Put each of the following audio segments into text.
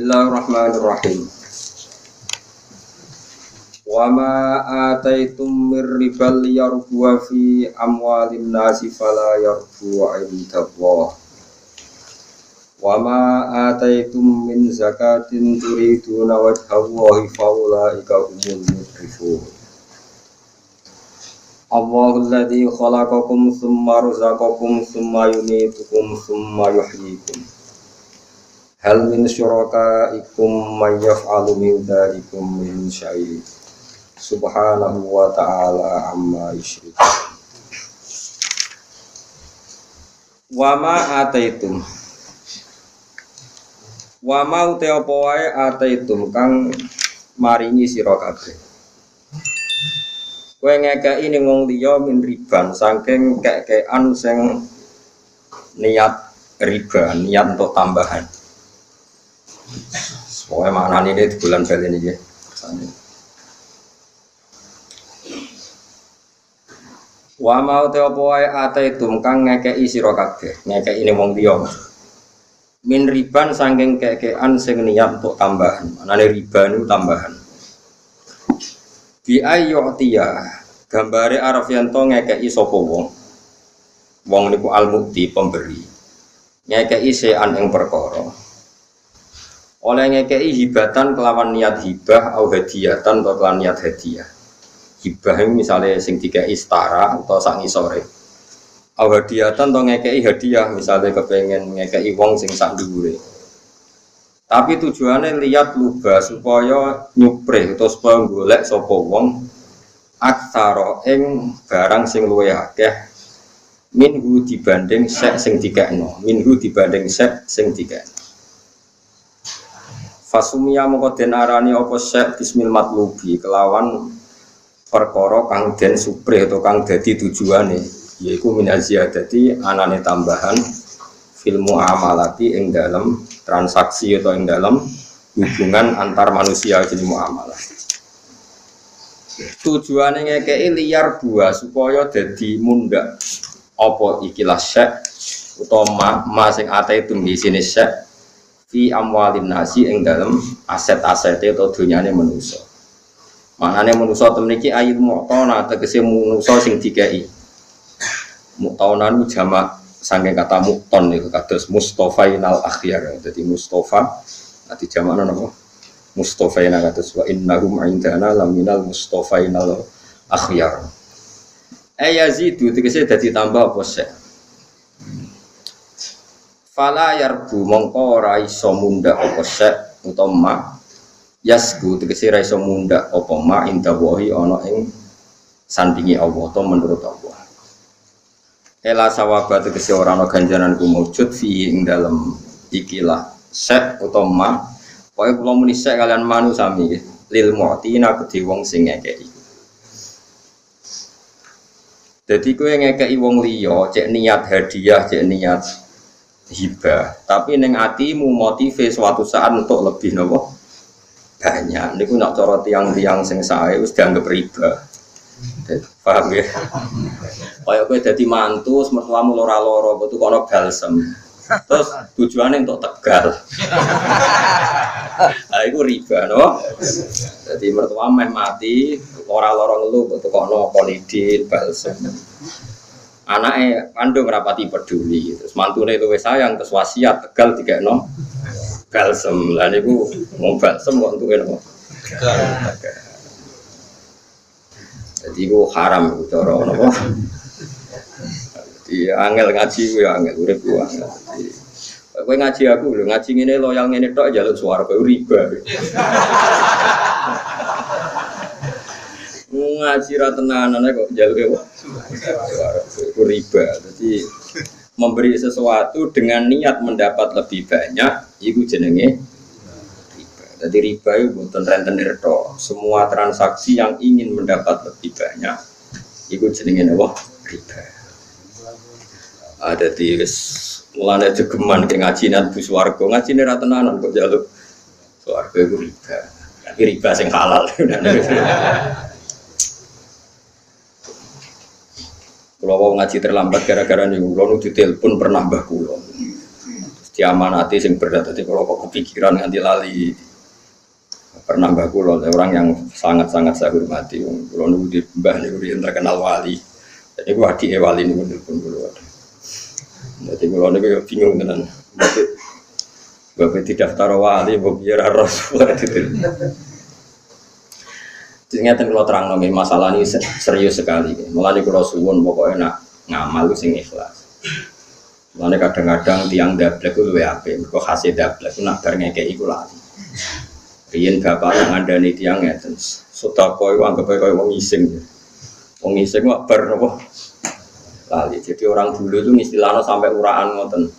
Bismillahirrahmanirrahim. Wa ma ataitum mir ribal yarbu fi amwalin nasi fala yarbu 'indallah. Wa ma ataitum min zakatin turiduna wajhallahi faulaika humul mudhifun. Allahul ladzi khalaqakum tsumma razaqakum tsumma yumitukum tsumma yuhyikum. Hal min syurakaikum may yaf'alu min dzalikum min syai'. Subhanahu wa ta'ala amma yusyrikun. Wa ma ataitum. Wa ma uta apa wae ataitum kang maringi sira kabeh. Kowe ngekeki ning wong liya min riban saking kekean sing niat riba, niat untuk tambahan. Pokoknya maknanya ini di bulan bali ini ya. Wa mau te apa wae ataitum kang ngekeki sira kabeh, ngekeki ning wong liya. Min riban saking kekean sing niat untuk tambahan. Maknane riba niku tambahan. Bi ayyu'tiya gambare araf yen to ngekeki sapa wong. Wong niku al-mu'ti pemberi. Ngekeki sean ing perkara. Oleh ngekei hibatan kelawan niat hibah atau hadiatan atau kelawan niat hadiah. Hibah misalnya sing dikei setara atau sak ngisore. Atau hadiatan atau ngekei hadiah misalnya kepengen ngekei wong sing sak dhuwure. Tapi tujuannya lihat lubah supaya nyupre atau supaya golek sapa wong aksara ing barang sing luwih akeh minhu dibanding sek sing dikekno. Minhu dibanding sek sing dikekno. Fasumia moko den arani apa syek bismil matlubi kelawan perkara kang den supre atau kang dadi tujuane yaiku min aziyadati anane tambahan fil muamalati ing dalam transaksi atau ing dalam hubungan antar manusia jadi muamalah. Tujuane ngekeki liar buah supaya dadi mundhak apa ikilah syek utawa ma sing ate itu di sini syek fi amwalin nasi ing dalam aset-asete atau dunyane manusa. Manane manusa temen iki ayil mu'tana tegese manusa sing dikeki. Mu'tana niku jamak saking kata mu'ton niku kados mustofainal akhyar. Dadi mustofa ati jamakna napa? Mustofaina kados wa innahum 'indana laminal mustofainal akhyar. Ayazidu tegese dadi tambah apa sek. Fala yarbu mongko ora iso mundhak apa sek utawa ma yasku tegese ora iso mundhak apa ma indawahi ana ing sandingi Allah atau menurut Allah. Ela sawaba tegese ora ana ganjaran ku maujud fi ing dalem ikilah sek utawa ma pokoke kula muni sek kalian manu sami lil mu'tina kedhe wong sing ngekeki. Dadi kowe ngekeki wong liya cek niat hadiah cek niat hibah, tapi neng atimu motive suatu saat untuk lebih nopo banyak. Niku nak cara tiang-tiang sing sae wis dianggap riba. Paham ya? Kaya kowe dadi mantu mertuamu lara-lara kudu kono balsem. Terus tujuane untuk Tegal. Lah iku riba no. Dadi mertua meh mati lara-lara ngelu kudu kono polidin balsem. Anaknya kandung rapati peduli, terus mantune luwih sayang terus wasiat Tegal dikekno balsem. Lah niku mau balsem kok entuke napa? Tegal. Jadi iku haram iku cara napa? Jadi angel ngaji ku ya angel urip ku angel. Kowe ngaji aku lho, ngaji ngene loyal ngene tok njaluk swarga riba. Ngaji ra tenanan kok njaluke itu riba. Jadi memberi sesuatu dengan niat mendapat lebih banyak itu jenenge riba. Jadi riba itu mboten rentenir tok. Semua transaksi yang ingin mendapat lebih banyak itu jenenge apa? Riba. Ada di mulane jegeman ke ngaji nang bu swarga, ngajine ra tenanan kok njaluk swarga itu riba. Tapi riba sing halal. Kalau mau ngaji terlambat gara-gara nih, kalau nu ditelepon pernah mbah kulo. diamanati sing berat dadi kalau kok kepikiran nganti lali. Pernah mbah kula orang yang sangat-sangat saya hormati. Kula niku di mbah niku terkenal wali. Jadi gua adike wali niku nelpon kula. Jadi kula niku yo bingung tenan. Bapak didaftar wali, bapak biar rasul itu. Ternyata kalau terang nami masalah ini serius sekali. Mulai kalau suwun pokoknya nak ngamal itu sing ikhlas. Mulai kadang-kadang tiang dablek itu WAP, mereka hasil dablek itu nak berngekek itu lagi. Rian bapak yang ada nih tiangnya, sudah kau anggap kau wong iseng, wong iseng wak ber apa? Lali. Jadi orang dulu itu istilahnya sampai uraan ngoten.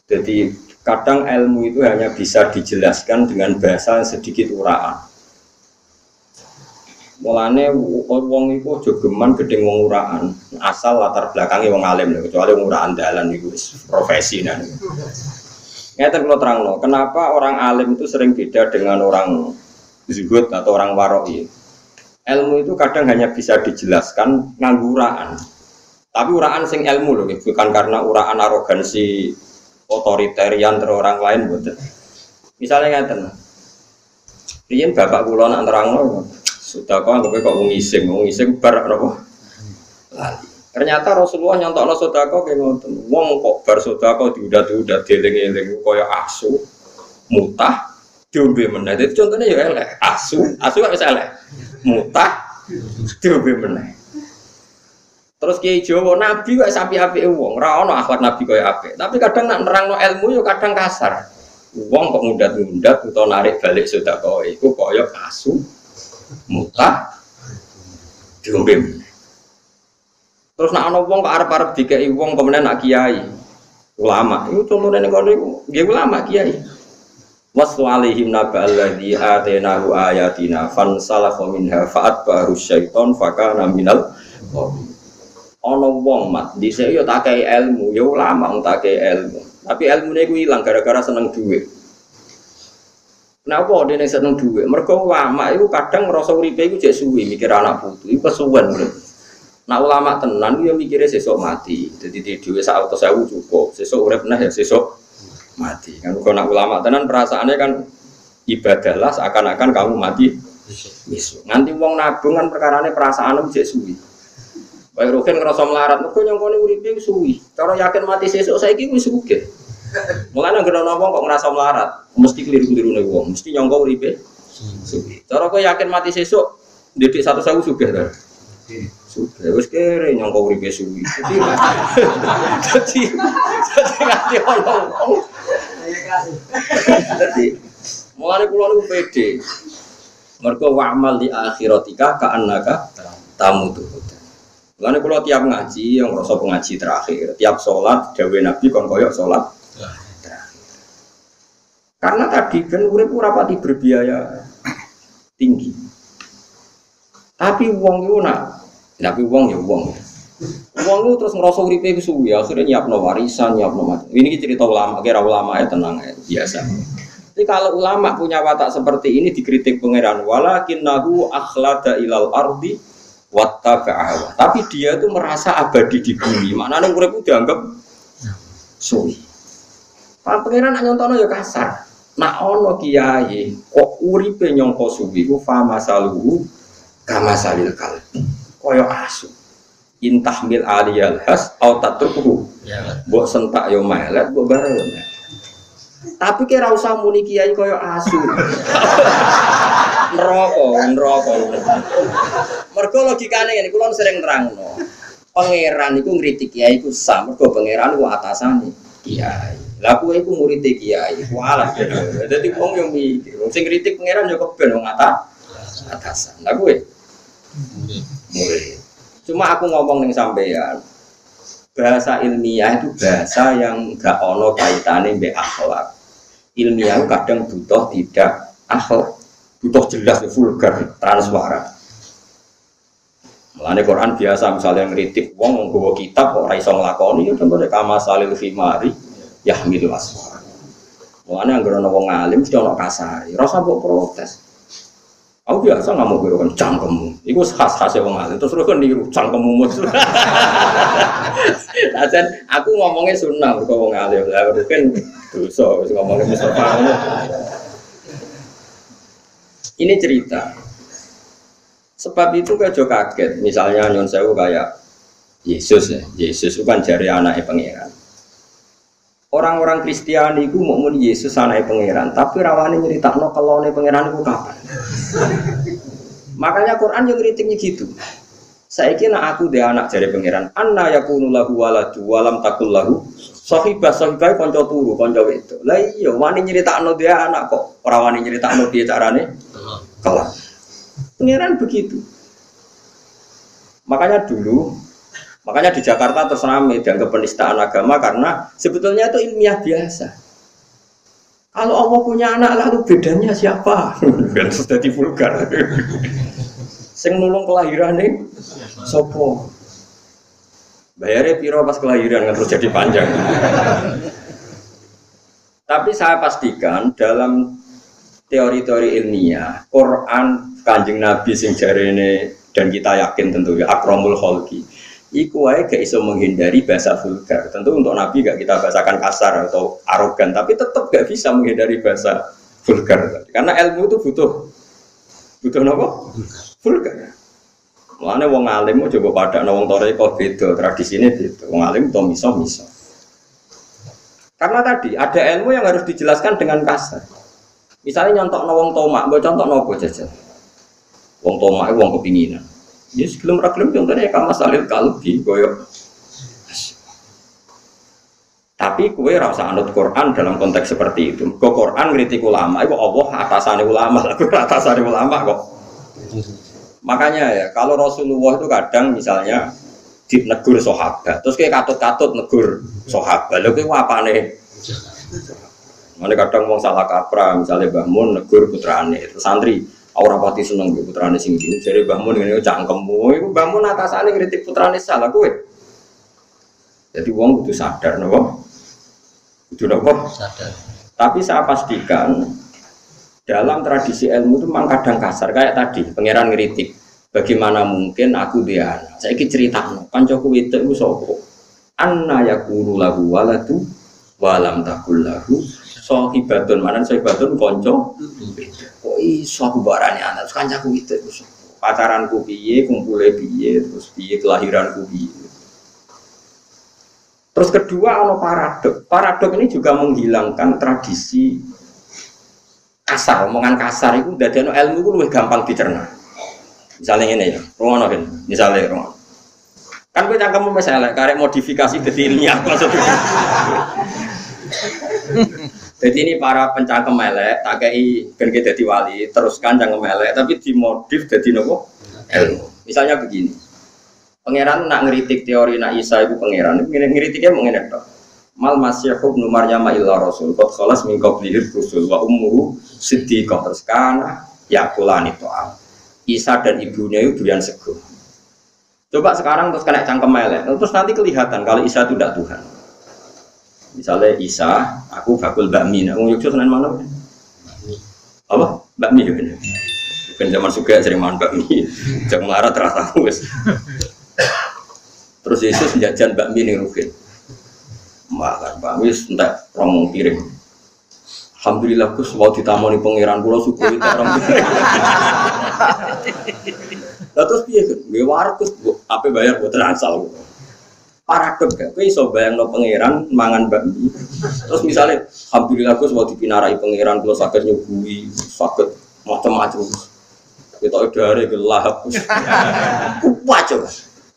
Jadi kadang ilmu itu hanya bisa dijelaskan dengan bahasa sedikit uraan. Mulane wong iku aja geman gedeng wong uraan, asal latar belakangnya wong alim, kecuali wong uraan dalan iku profesi nan. Ngeten kula terangno, kenapa orang alim itu sering beda dengan orang zuhud atau orang waroi. Ilmu itu kadang hanya bisa dijelaskan nganggo uraan. Tapi uraan sing ilmu lho, bukan karena uraan arogansi otoritarian terhadap orang lain mboten. Misalnya ngeten. Riyen bapak kula nak nerangno sudah kau anggap kau ngising bar apa? Lali. Ternyata Rasulullah nyontokno sedekah kayak ngoten. Wong kok bar sedekah diudat-udat dieling-eling kaya asu, mutah, diombe meneh. Itu contohnya ya elek. Asu gak bisa elek. Mutah, diombe meneh. Terus Kiai Jawa Nabi kok sapi-apike wong, ora ono akhlak Nabi kaya apik. Tapi kadang nak nerangno ilmu yo kadang kasar. Wong kok mundat-mundat utawa narik balik sedekah iku kaya asu, mutah diombe. Terus nak ana wong kok arep-arep dikeki wong pemenang nak kiai. Ulama, itu contohnya ning kono iku nggih ulama kiai. Waslu alaihim naba alladzi atainahu ayatina fansalakha minha fa'atba'ahu syaiton fakana minal ghawin. Ana wong mat dhisik yo tak kei ilmu, ya ulama tak kei ilmu. Tapi ilmune iku ilang gara-gara seneng dhuwit. Kenapa dia seneng duit? Mergo ulama itu kadang ngerasa uripe iku jek suwi mikir anak putu. Iku kesuwen. Nah ulama tenan dia mikirnya sesuk mati. Jadi di dhuwit sak auto 1000 cukup. Sesuk urip nah ya sesuk mati. Kan kalau nak ulama tenan perasaannya kan ibadahlah seakan-akan kamu mati besok. Nanti wong nabung kan perkarane perasaane jek suwi. Bae roken ngerasa melarat, mergo nyongkone uripe suwi. Cara yakin mati sesuk saiki wis sugih. Mulane anggere ana wong kok ngrasa melarat, mesti keliru-kelirune wong, mesti nyangka uripe sugih. Cara kok yakin mati sesuk, ndek 100.000 sugih ta? Sugih wis kere nyangka uripe sugih. Dadi nganti ono wong. Dadi mulane kula niku pede. Mergo wa'mal di akhiratika ka'annaka tamutu. Mulane kula tiap ngaji yang ngrasa pengaji terakhir, tiap salat dawuh Nabi kon koyo salat karena tadi kan urip ora pati berbiaya tinggi. Tapi wong iku tapi wong ya wong. Wong itu terus ngerasa uripe suwi, akhirnya nyiapno warisan, nyiapno macam. Ini cerita ulama, kira ulama ya tenang ya, biasa. Jadi kalau ulama punya watak seperti ini dikritik pangeran walakinnahu akhlada ilal ardi wattaba'aha. Tapi dia itu merasa abadi di bumi. Maknane urip itu dianggap suwi. Pangeran nak nyontono ya kasar. Nak ono kiai kok uripe nyangka suwi ku fa masaluhu kama salil kalbi. Kaya asu. Intahmil aliyal has au tatruhu. Mbok sentak yo melet, mbok bareng. Tapi kira usah muni kiai kaya asu. Neraka. Mergo logikane ngene, kula sering nerangno. Pangeran iku ngritik kiai iku sah, mergo pangeran ku atasane kiai. Lah kowe iku murid kiai, walah. Dadi wong yo mikir, sing ngritik pangeran yo keben wong atasan. Lah kowe murid. Cuma aku ngomong ning sampean, bahasa ilmiah itu bahasa yang enggak ono kaitane mbek akhlak. Ilmiah kadang butuh tidak akhlak, butuh jelas vulgar, transparan. Mulane Quran biasa misalnya ngritik wong nggawa kitab kok ora iso nglakoni, contohnya kama salil fimari yahmil asfar. Mulane anggere ana wong alim mesti ana kasare, ora usah mbok protes. Aku biasa ngamuk karo kan cangkemmu. Iku khas-khase wong alim. Terus kan niru cangkemmu mus. Ajan aku ngomongnya sunnah kok wong alim. Lah kan dosa wis ngomongnya Mustafa. Ini cerita. Sebab itu kejo kaget. Misalnya nyon sewu kayak Yesus ya. Yesus itu kan jari anaknya pangeran. Orang-orang Kristiani itu mau muni Yesus anaknya pangeran, tapi rawani nyeritakno kelone pangeran itu kapan? Makanya Quran yang ngeritiknya gitu. Saiki nek aku dhe anak jare pangeran, anna yakunu lahu waladu walam takul lahu sahibah kanca turu, kanca wedok. Lah iya wani nyeritakno dhe anak kok ora wani nyeritakno piye carane? Kelak. Pangeran begitu. Makanya di Jakarta terus ramai dianggap penistaan agama karena sebetulnya itu ilmiah biasa. Kalau Allah punya anak lalu bedanya siapa? Kan jadi vulgar. Sing nulung kelahirannya sopo. Bayarnya piro pas kelahiran kan terus jadi panjang. Tapi saya pastikan dalam teori-teori ilmiah, Quran Kanjeng Nabi sing jarene dan kita yakin tentu ya akramul khalqi. Iku wae gak iso menghindari bahasa vulgar. Tentu untuk Nabi gak kita bahasakan kasar atau arogan, tapi tetap gak bisa menghindari bahasa vulgar. Karena ilmu itu butuh apa? Vulgar. Mulane wong alim coba padakno wong toreko beda, tradisine beda. Wong alim to miso-miso. Karena tadi ada ilmu yang harus dijelaskan dengan kasar. Misalnya nyontokno wong tomak, mbok contohno apa jajan? Wong tomak wong kepinginan. Yes, belum raglum contohnya kamu salil kalbi koyok. Tapi kue rasa anut Quran dalam konteks seperti itu. Kok Quran kritik ulama, itu Allah atasane ulama, aku atasane ulama kok. Makanya ya, kalau Rasulullah itu kadang misalnya negur sahabat, terus kayak katut-katut negur sahabat, lalu kayak apa nih? Mana kadang wong salah kaprah, misalnya Mbah Mun negur putrane, terus santri. Orang pati seneng putrane sing iki. Jare Mbah Mun ngene cangkemmu, iku Mbah Mun atasane kritik putrane salah kowe. Jadi wong kudu sadar napa? Kudu napa? Sadar. Tapi saya pastikan dalam tradisi ilmu itu memang kadang kasar kayak tadi, pangeran ngritik. Bagaimana mungkin aku dia anak? Saiki critakno, kancaku wedok iku sapa? Anna yakunu lahu waladu wa lam takul lahu sahibatun. Manan sahibatun kanca. Kok iso aku barane anak terus kancaku itu pacaranku piye, kumpule piye, terus piye kelahiranku piye. Terus kedua ono paradok. Paradok ini juga menghilangkan tradisi kasar, omongan kasar itu dadekno ilmu ku luwih gampang dicerna. Misalnya ngene ya, rungono kan, misalnya rungono. Kan kowe cangkemmu wis elek, karek modifikasi dadi ilmiah maksudnya. Jadi ini para pencangkem elek, tak kei ben ki dadi wali, teruskan cangkem elek tapi dimodif dadi nopo? Ilmu. Misalnya begini. Pangeran nak ngeritik teori nak Isa itu pangeran, ngeritiknya mau ngene tok. Mal Masih ibnu Maryam illa rasul, qad khalas min qablihi rusul wa ummuhu siddiqah terskana yakulani ta'am. Isa dan ibunya itu durian sego. Coba sekarang terus kena cangkem elek, terus nanti kelihatan kalau Isa itu tidak Tuhan. Misalnya Isa, aku bakul bakmi, aku yuk Senin mana? Apa? Bakmi ya bener. Bukan zaman suka sering makan bakmi, jangan marah terasa wes. Terus Yesus jajan bakmi nih Rukin, makan bakmi entah romong piring. Alhamdulillah kus mau ditamoni pangeran pulau syukur itu orang. Terus piye kan? Gue warkus, apa bayar buat transal. Paradok ya, kowe iso bayangno pangeran mangan bakmi. Terus misalnya alhamdulillah Gus mau dipinarai pangeran kula saged nyuguhi, saged macam-macam. Kita udare gelap. Kuat coba.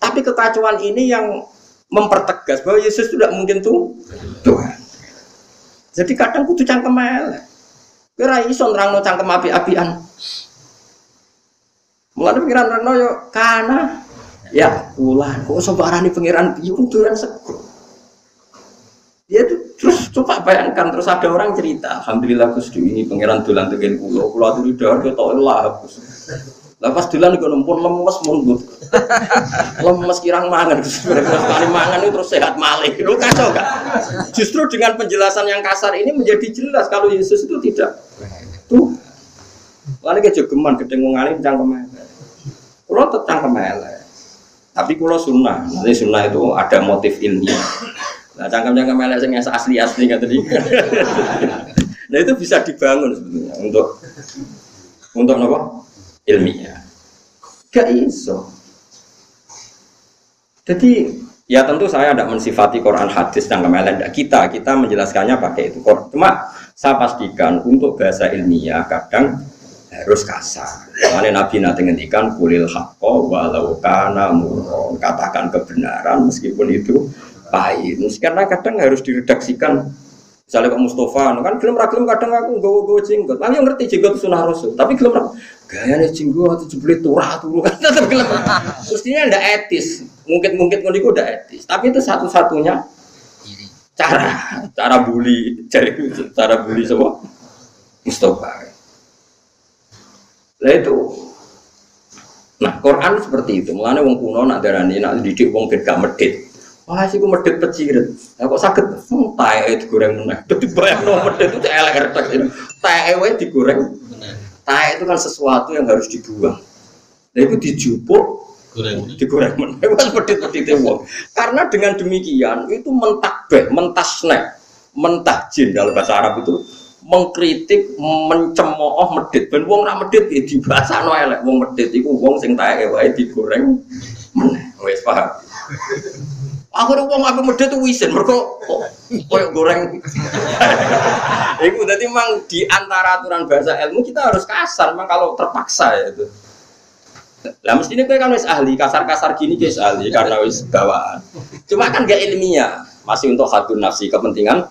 Tapi kekacauan ini yang mempertegas bahwa Yesus tidak mungkin Tuhan. Jadi kadang kudu cangkem elek. Kowe ra iso nerangno cangkem api-apian. Mulane pikiran nerangno yo kana ya, ulah kok sebarani pangeran piye duran sego. Dia tuh terus coba bayangkan terus ada orang cerita, alhamdulillah Gusti ini pangeran dolan tegen kula aturi dahar ketok lah. Lah pas dolan iku nempun lemes mundut. Lemes kirang mangan sekali mangan itu terus sehat malih. Lu kacau enggak? Justru dengan penjelasan yang kasar ini menjadi jelas kalau Yesus itu tidak tuh. Lalu kejogeman gedeng wong alim cangkem elek. Kulo tetep cangkem elek. Tapi kulo sunnah. Nanti sunnah itu ada motif ilmiah. Nah, cangkem-cangkem elek sing asli-asli kata tadi. Nah, itu bisa dibangun sebenarnya untuk apa? Ilmiah. Gak iso. Jadi ya tentu saya tidak mensifati Quran hadis cangkem elek. Kita menjelaskannya pakai itu. Cuma saya pastikan untuk bahasa ilmiah kadang harus kasar. Karena Nabi nanti ngendikan kulil haqqo walau kana murron, katakan kebenaran meskipun itu pahit. Karena kadang harus diredaksikan. Misalnya Pak Mustafa, kan film ragilum kadang aku nggawa-nggawa jenggot. Aku ngerti jenggot sunah Rasul, tapi film gayanya jenggot jebule turah-turu kan tetap film. Mestinya ndak etis. Mungkin ngono iku ndak etis. Tapi itu satu-satunya cara bully, cara bully semua Mustafa. Lah itu. Nah, Quran seperti itu. Mulane wong kuno nak darani nak didik wong ben gak medhit. Wah, sik ku medhit pecirit. Lah kok saged tae digoreng meneh. Dadi bayangno medhit itu elek retek. Tae wae digoreng. Tae itu kan sesuatu yang harus dibuang. Lah itu dijupuk digoreng meneh. Wes medhit-medhite wong. Karena dengan demikian itu mentakbih, mentasnek, mentahjin dalam bahasa Arab itu mengkritik, mencemooh medhit. Ben wong ra medhit ya dibasakno elek. Wong medhit iku wong sing taeke wae digoreng meneh. Wis paham. Aku nek wong ape medhit tuh wisen mergo koyo goreng. Iku dadi memang di antara aturan bahasa ilmu kita harus kasar, memang kalau terpaksa ya itu. Lah mestine kowe kan wis ahli, kasar-kasar gini wis ahli karena wis bawaan. Cuma kan gak ilmiah, masih untuk hadun nafsi kepentingan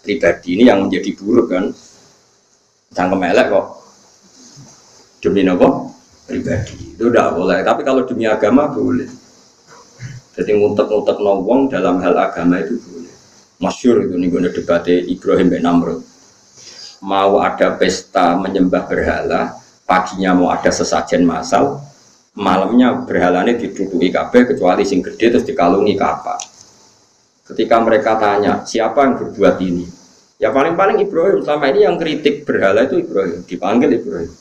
pribadi ini yang menjadi buruk kan. Cangkem elek kok demi nopo pribadi itu udah boleh, tapi kalau demi agama boleh. Jadi ngutek-ngutek wong dalam hal agama itu boleh. Masyhur itu nih gue debat Ibrahim bin Namrud. Mau ada pesta menyembah berhala, paginya mau ada sesajen massal, malamnya berhalanya diduduki kabeh kecuali sing gede terus dikalungi kapak. Ketika mereka tanya siapa yang berbuat ini, ya paling-paling Ibrahim. Selama ini yang kritik berhala itu Ibrahim, dipanggil Ibrahim.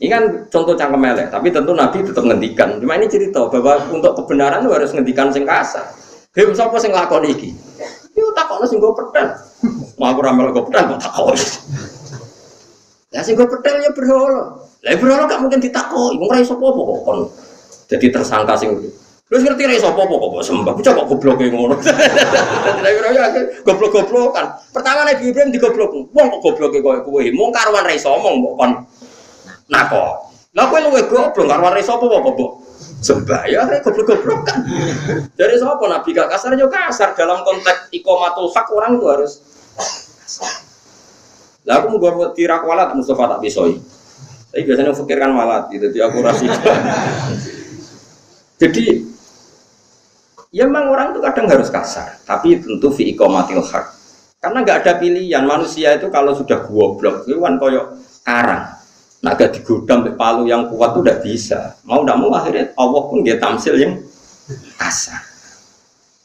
Ini kan contoh cangkem elek, tapi tentu Nabi tetap ngendikan. Cuma ini cerita bahwa untuk kebenaran itu harus ngendikan sing kasar. Hei, sapa sing lakon iki? Yo takokno sing go pedang. Mau aku ramal go pedang kok takok. Lah sing go pedang ya berhala. Lah berhala gak mungkin ditakoki, wong ra iso apa-apa kok kon. Jadi tersangka sing terus ngerti ra iso apa-apa kok sembah. Bocah kok gobloke ngono. Goblok-goblokan. Pertama Nabi Ibrahim digoblok. Wong kok gobloke koyo kowe. Mung karuan ra iso omong kok kon. Nah kok. Lah kowe luwe goblok karuan ra iso apa-apa kok. Sembah ya goblok-goblok kan. Dari sapa Nabi gak kasar yo kasar dalam konteks iqamatul haq orang itu harus kasar. Lah aku mau buat tirak walat Mustafa tak bisoi. Tapi biasanya fikirkan walat gitu, jadi aku rasi. Jadi ya memang orang itu kadang harus kasar, tapi tentu fi iqamatil haq. Karena nggak ada pilihan manusia itu kalau sudah goblok itu kan koyok karang. Nah gak digodam sampai palu yang kuat itu udah bisa. Mau tidak mau akhirnya Allah pun dia tamsil yang kasar.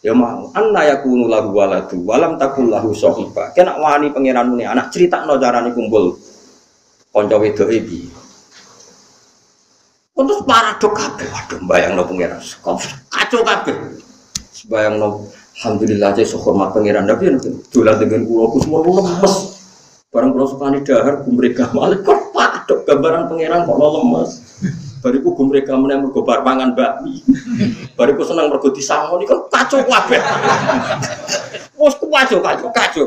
Ya mau. Anna yakunu lahu waladu walam takul lahu sohiba. Kena wani pangeranmu nih anak cerita no carane kumpul konco wedok iki. Terus paradok kabeh. Waduh bayangno pangeran. Kacau kabeh. Bayangno alhamdulillah aja hormat pangeran tapi dolan dengan kula ku semua lemes. Barang kula sukane dahar mereka malah kok paradok gambaran pangeran kok lemes. Bariku mereka meneh mergo bar pangan bakmi. Bariku seneng mergo disangoni kan kacau kabeh. Wes kacau.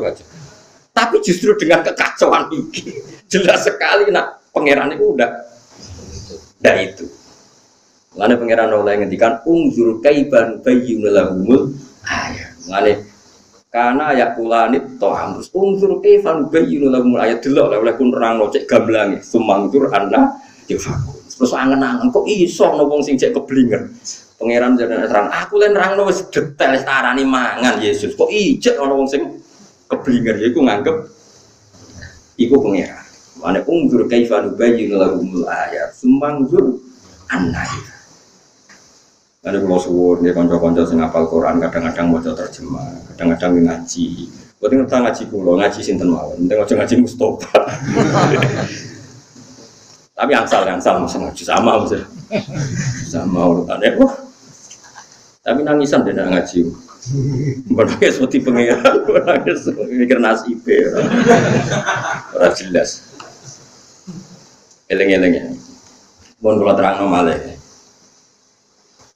Tapi justru dengan kekacauan ini jelas sekali nak pangeran itu udah itu. Lalu pangeran Allah ngendikan unzur kaiban bayyinul lahumul ayat. Lalu karena yakulanit to'am terus unzur kaifan bayyinul lahumul ayat delok oleh kun nerangno cek gamblange sumangtur anna yafaku. Terus angen-angen kok iso ana wong sing cek keblinger. Pangeran jenenge terang aku len nerangno wis detail tarani mangan Yesus. Kok ijek ana wong sing keblinger iku nganggep iku pangeran. Mane unzur kaifan bayyinul lahumul ayat sumangtur anna. Ada kalau suwur dia konco-konco sing hafal Quran kadang-kadang maca terjemah, kadang-kadang ngaji. Buat ngerti ngaji kulo, ngaji sinten mawon, penting aja ngaji Mustafa. Tapi angsal maksudnya sama maksudnya. Sama urutannya. Tapi nangisan dia ngaji. Menangis seperti pengiran, menangis mikir nasib. Ora jelas. Eleng-eleng. Mohon kula terangno malih.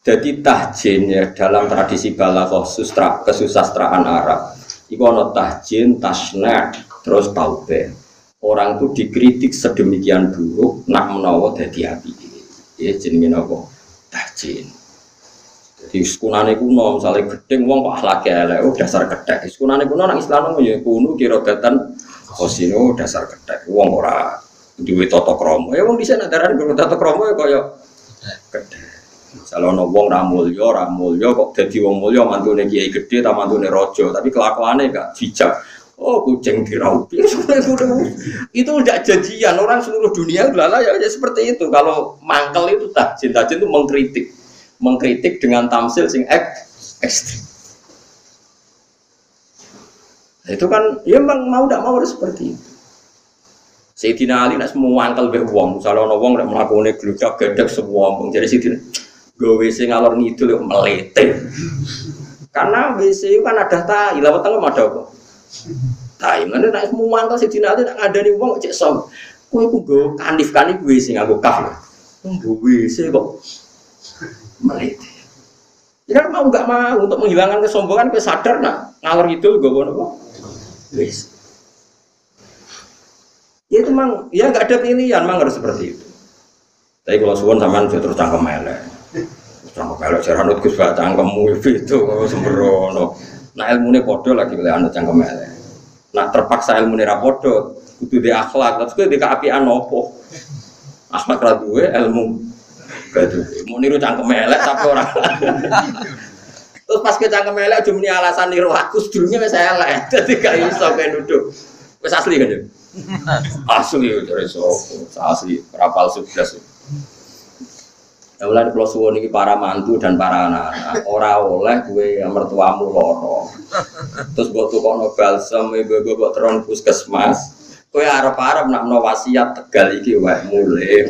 Jadi tahjin ya dalam tradisi balaghah kesusastraan Arab. Iku ana tahjin, tasna, terus taubeh. Orang itu dikritik sedemikian buruk nak menawa dadi api. Ya jenenge napa? Tahjin. Jadi sekunane kuno misalnya gedeng wong kok akhlake elek, dasar gedhek. Sekunane kuno nang Islam ya kuno kira datan kosino dasar gedhek. Wong ora duwe tata krama. Ya wong dhisik nek darane tata krama ya kaya gedhek. Misalnya ono wong ra mulya kok dadi wong mulya mantune kiai gedhe ta mantune raja, tapi kelakuane gak bijak. Oh kucing diraupi. Itu udah jadian orang seluruh dunia lala ya seperti itu. Kalau mangkel itu tahjin itu mengkritik dengan tamsil sing ekstrim. Itu kan ya memang mau tidak mau harus seperti itu. Sayyidina Ali nak semua mangkel be wong, misalnya ono wong nek mlakune gludak gedek semua wong jadi Sayyidina gawe WC ngalor ngidul melete. Karena WC itu kan ada tai, lawat tengah ada apa? Tai, mana nak semua mangkel Sayyidina Ali nak ngadani wong cek som. Kowe ku go kanif-kanif WC nganggo kaf. Nggo WC kok melete. Ya mau enggak mau untuk menghilangkan kesombongan kowe sadar nak ngalor ngidul gowo napa? WC. Ya itu memang, ya nggak ada pilihan, memang harus seperti itu. Tapi kalau suwon sampean terus cangkem elek. Cangkem elek jaranut Gus Ba cangkemmu itu sembrono. Nah ilmune padha lagi oleh anut cangkem elek. Nah terpaksa ilmune ra padha, kudu di akhlak, terus kudu di keapian opo. Akhlak ra duwe ilmu. Gadu. Mau niru cangkem elek tapi ora. Terus pas ke cangkem elek aja muni alasan niru aku sedurunge wis elek. Dadi gak iso kowe nuduh. Wis asli kan ya? Asli dari asli rapal sukses. Ya mulai kalau suwon ini para mantu dan para anak-anak ora oleh gue mertuamu loro. Terus buat tukono balsam, ibu buat teron puskesmas. Gue arep-arep nak no wasiat Tegal iki wae mulai.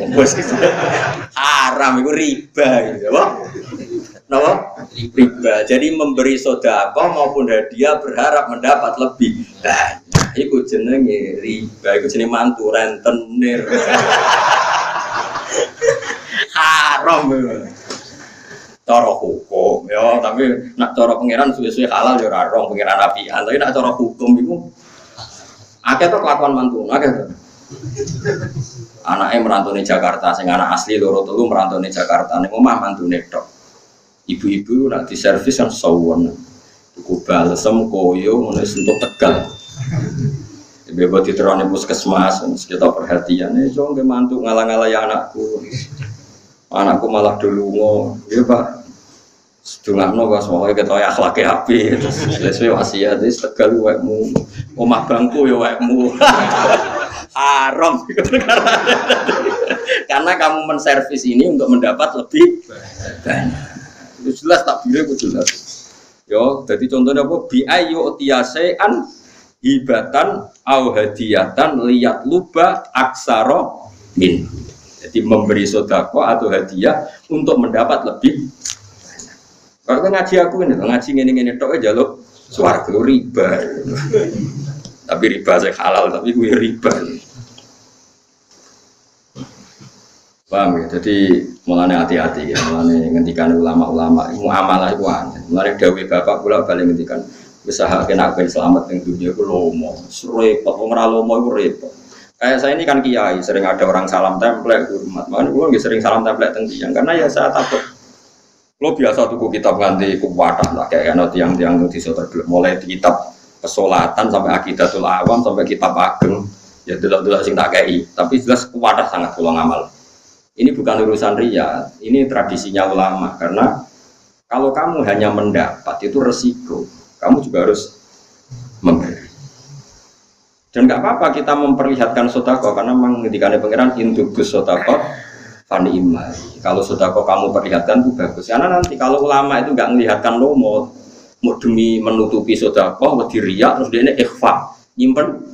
Haram itu riba gitu, Napa? Riba. Jadi memberi sedekah maupun hadiah berharap mendapat lebih banyak. Iku jenenge riba, iku jenenge mantu rentenir. Haram memang. Cara hukum ya, tapi nak cara pangeran suwe-suwe halal ya ora rong pangeran apian, tapi nak cara hukum iku akeh to kelakuan mantu, akeh to. Anake merantune Jakarta, sing anak asli loro telu merantune Jakarta, ning omah mantune tok. Ibu-ibu nak diservis kan sawon. Tuku balsem koyo ngono untuk Tegal. Bebot diterone puskesmas, kita perhatian iso nggih mantu ngalang-alang anakku. Anakku malah delungo. Nggih, Pak. Sedungakno kok soalnya ketoke akhlake apik. Sesuai wasiat wis Tegal wekmu. Omah bangku ya wekmu. Haram. Karena kamu menservis ini untuk mendapat lebih banyak. Itu jelas takbirnya itu jelas. Yo, jadi contohnya apa? Bi ayu tiasean hibatan au hadiyatan liyat luba aksaro min. Jadi memberi sedekah atau hadiah untuk mendapat lebih banyak. Kalau ngaji aku ini, ngaji ngene-ngene tok aja lo swarga riba. Tapi riba saya halal, tapi gue riba. Paham ya? Jadi mulane hati-hati ya, mulane ngendikan ulama-ulama muamalah itu aneh. Mulane dawuh bapak kula bali ngendikan usaha kena ben selamat ning dunia ku lomo. Repot wong ora lomo iku repot. Kayak saya ini kan kiai, sering ada orang salam template hormat. Makanya kula nggih sering salam template teng tiyang karena ya saya takut. Lo biasa tuku kitab ganti kuwatah lah kayak ana tiang-tiang nu iso tergelem mulai di kitab kesolatan sampai akidatul awam sampai kitab ageng. Ya delok-delok sing tak kei, tapi jelas kuwatah sangat kula ngamal. Ini bukan urusan ria, ini tradisinya ulama. Karena kalau kamu hanya mendapat itu resiko, kamu juga harus memberi. Dan nggak apa-apa kita memperlihatkan sedekah karena memang ketika pangeran intugus sedekah fani imal. Kalau sedekah kamu perlihatkan itu bagus. Karena nanti kalau ulama itu nggak melihatkan lo mau demi menutupi sedekah, wedi riya terus dia ini ikhfa, nyimpen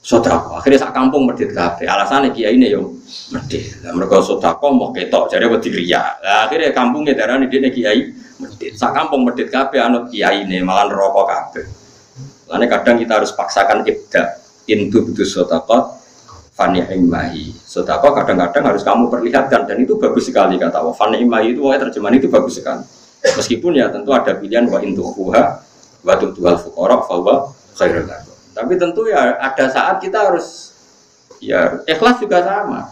sedekah. Akhirnya sak kampung medhit kabeh. Alasane kiai ini yo medhit. Lah mergo sedekah mau ketok jare wedi riya. Lah akhirnya kampungnya darane dene kiai medhit. Sak kampung medhit kabeh anut kiai ini malah neraka kabeh. Lane kadang kita harus paksakan ibda. Intu butuh sedekah fani imahi. Sedekah kadang-kadang harus kamu perlihatkan dan itu bagus sekali kata Allah. Fani imahi itu terjemahan itu bagus sekali. Meskipun ya tentu ada pilihan wa intuhuha wa tu'al fuqara fa huwa khairul lakum. Tapi tentu ya ada saat kita harus ya ikhlas juga sama.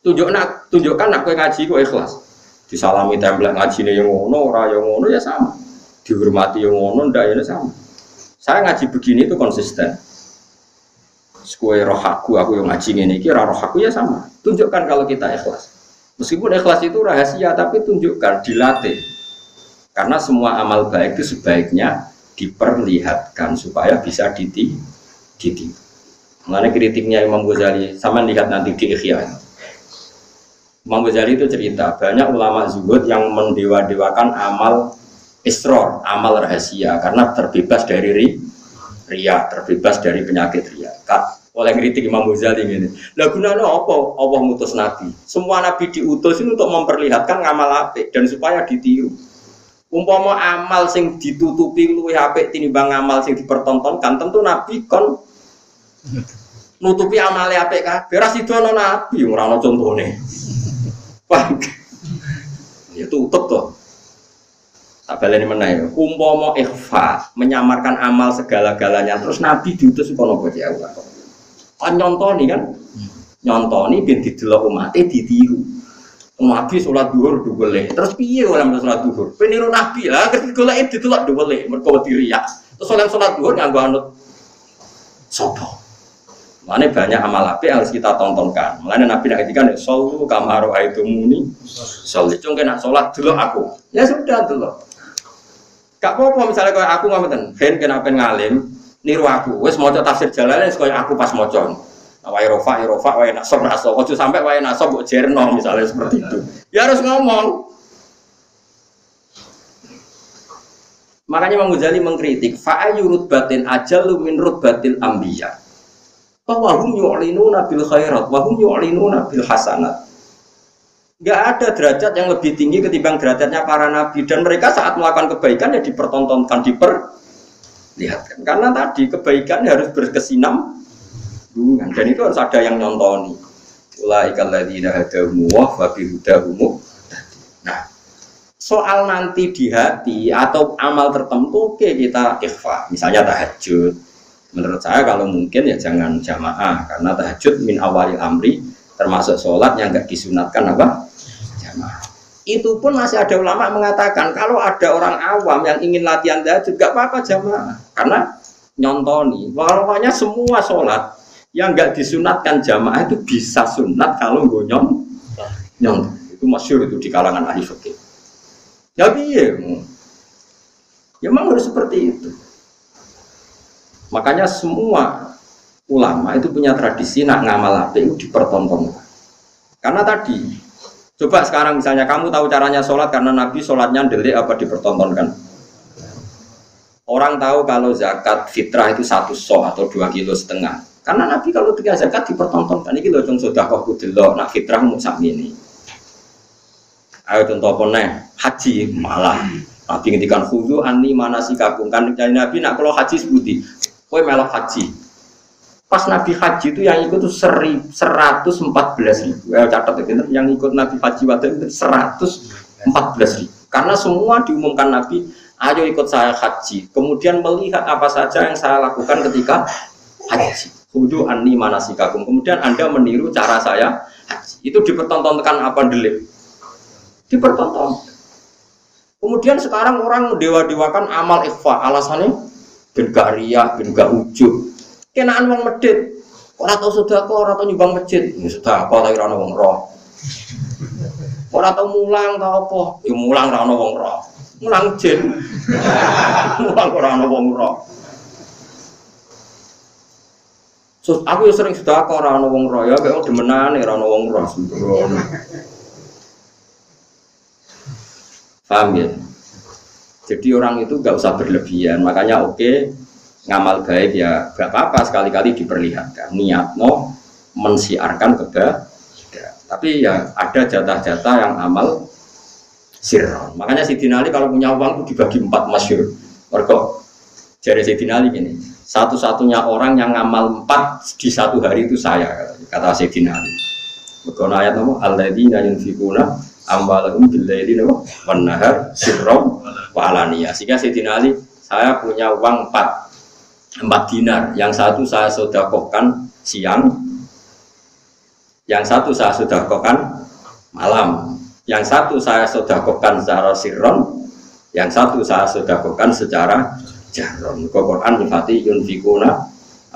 Tunjukkan aku ngaji kok ikhlas. Disalami template ngajine yang ngono, ora yang ngono ya sama. Dihormati yang ngono ndak ya sama. Saya ngaji begini itu konsisten. Sekue roh aku yang ngaji ngene iki ora roh aku ya sama. Tunjukkan kalau kita ikhlas. Meskipun ikhlas itu rahasia tapi tunjukkan, dilatih. Karena semua amal baik itu sebaiknya diperlihatkan supaya bisa ditiru. Mengenai kritiknya Imam Ghazali, sama lihat nanti di Ihya. Imam Ghazali itu cerita banyak ulama zuhud yang mendewa-dewakan amal isror, amal rahasia karena terbebas dari riya, terbebas dari penyakit riya. Oleh kritik Imam Ghazali ini, lah gunanya apa? Allah ngutus nabi. Semua nabi diutus itu untuk memperlihatkan ngamal apik dan supaya ditiru. Umpama amal sing ditutupi luwih apik tinimbang amal sing dipertontonkan, tentu nabi kon nutupi amale apik kabeh. Ra sido ana nabi ora ana contone. Wah. Ya tutup to. Tak baleni meneh. Umpama ikhfa menyamarkan amal segala-galanya terus nabi diutus kono apa ya Allah. Kan nyontoni kan? Nyontoni ben didelok umate ditiru. Nabi sholat duhur dua terus piye orang sholat duhur? Peniru Nabi lah, ketika golek ditolak dua mereka diriak. Terus orang sholat duhur nganggo anut sopo. Makanya banyak amal apik harus kita tontonkan. Makanya Nabi nak ketika solu kamaru itu muni, solu cung kena sholat dulu aku. Ya sudah dulu. Gak apa-apa misalnya kayak aku ngomongin, kena ngalim, niru aku. Wes mau tafsir Jalalain kayak aku pas mocon. Wai rofa, wai nasab, nasab. Kalau sampai wai nasab buat jerno misalnya seperti itu, ya harus ngomong. Makanya Imam Ghazali mengkritik, fa'ayu rutbatin ajalu min rutbatil anbiya. Bahwa hum yu'linuna bil khairat, wa hum yu'linuna bil hasanat. Enggak ada derajat yang lebih tinggi ketimbang derajatnya para nabi dan mereka saat melakukan kebaikan ya dipertontonkan, diperlihatkan. Karena tadi kebaikan harus berkesinam. Dan itu harus ada yang nyontoni. Ulaikal ladzina hadahumu wa bihudahum. Nah, soal nanti di hati atau amal tertentu oke kita ikhfa. Misalnya tahajud. Menurut saya kalau mungkin ya jangan jamaah karena tahajud min awalil amri termasuk sholat yang enggak disunatkan apa? Jamaah. Itu pun masih ada ulama mengatakan kalau ada orang awam yang ingin latihan tahajud enggak apa-apa jamaah karena nyontoni. Walaupun semua sholat yang enggak disunatkan jamaah itu bisa sunat kalau gue nyont itu masyhur itu di kalangan ahli fikih. Ya piye? Ya memang harus seperti itu. Makanya semua ulama itu punya tradisi nak ngamal apik itu dipertontonkan. Karena tadi coba sekarang misalnya kamu tahu caranya sholat karena Nabi sholatnya ndelik apa dipertontonkan. Orang tahu kalau zakat fitrah itu 1 so atau 2,5 kilo. Karena Nabi kalau tiga zakat dipertontonkan, ini loh cung sedekah kudelok, nak fitrah mau sakmini. Ayo contoh apa nih? Haji malah. Nabi ngendikan khudu anni manasikakum kan dari Nabi nak kalau haji sebuti, kowe melok haji. Pas Nabi haji itu yang ikut tuh 114.000. Catat ya, yang ikut Nabi haji waktu itu 114.000. Karena semua diumumkan Nabi, ayo ikut saya haji. Kemudian melihat apa saja yang saya lakukan ketika haji. Khudu anni manasikakum. Kemudian Anda meniru cara saya haji. Itu dipertontonkan apa delik? Dipertonton. Kemudian sekarang orang mendewa-dewakan amal ikhfa. Alasannya ben gak riyah, ben gak ujub. Kenaan wong medhit. Ora tau sedekah, ora tau nyumbang masjid. Ya sedekah ta ora ana wong roh. Ora tau mulang ta apa? Ya mulang ora ana wong roh. Mulang jin. Mulang ora ana wong roh. So, aku sering sedekah ora ana wong roh ya, kok demenane ora ana wong roh sembrono. Paham ya? Jadi orang itu gak usah berlebihan, makanya oke, ngamal baik ya gak apa-apa sekali-kali diperlihatkan niatno mensiarkan kebaikan. Tapi ya ada jatah-jatah yang amal sirron. Makanya Sayyidina Ali kalau punya uang itu dibagi 4 masyhur. Mergo jare Sayyidina Ali gini, satu-satunya orang yang ngamal 4 di satu hari itu saya, kata Sayyidina Ali. Begitu ayat nama alladzina yunfikuna amwalahum bil-laili wan nahar sirron wa alaniyah. Sehingga Sayyidina Ali, saya punya uang 4 dinar, yang satu saya sedekahkan siang, yang satu saya sedekahkan malam, yang satu saya sedekahkan secara sirron, yang satu saya sedekahkan secara jahron. Quran nyifati yunfikuna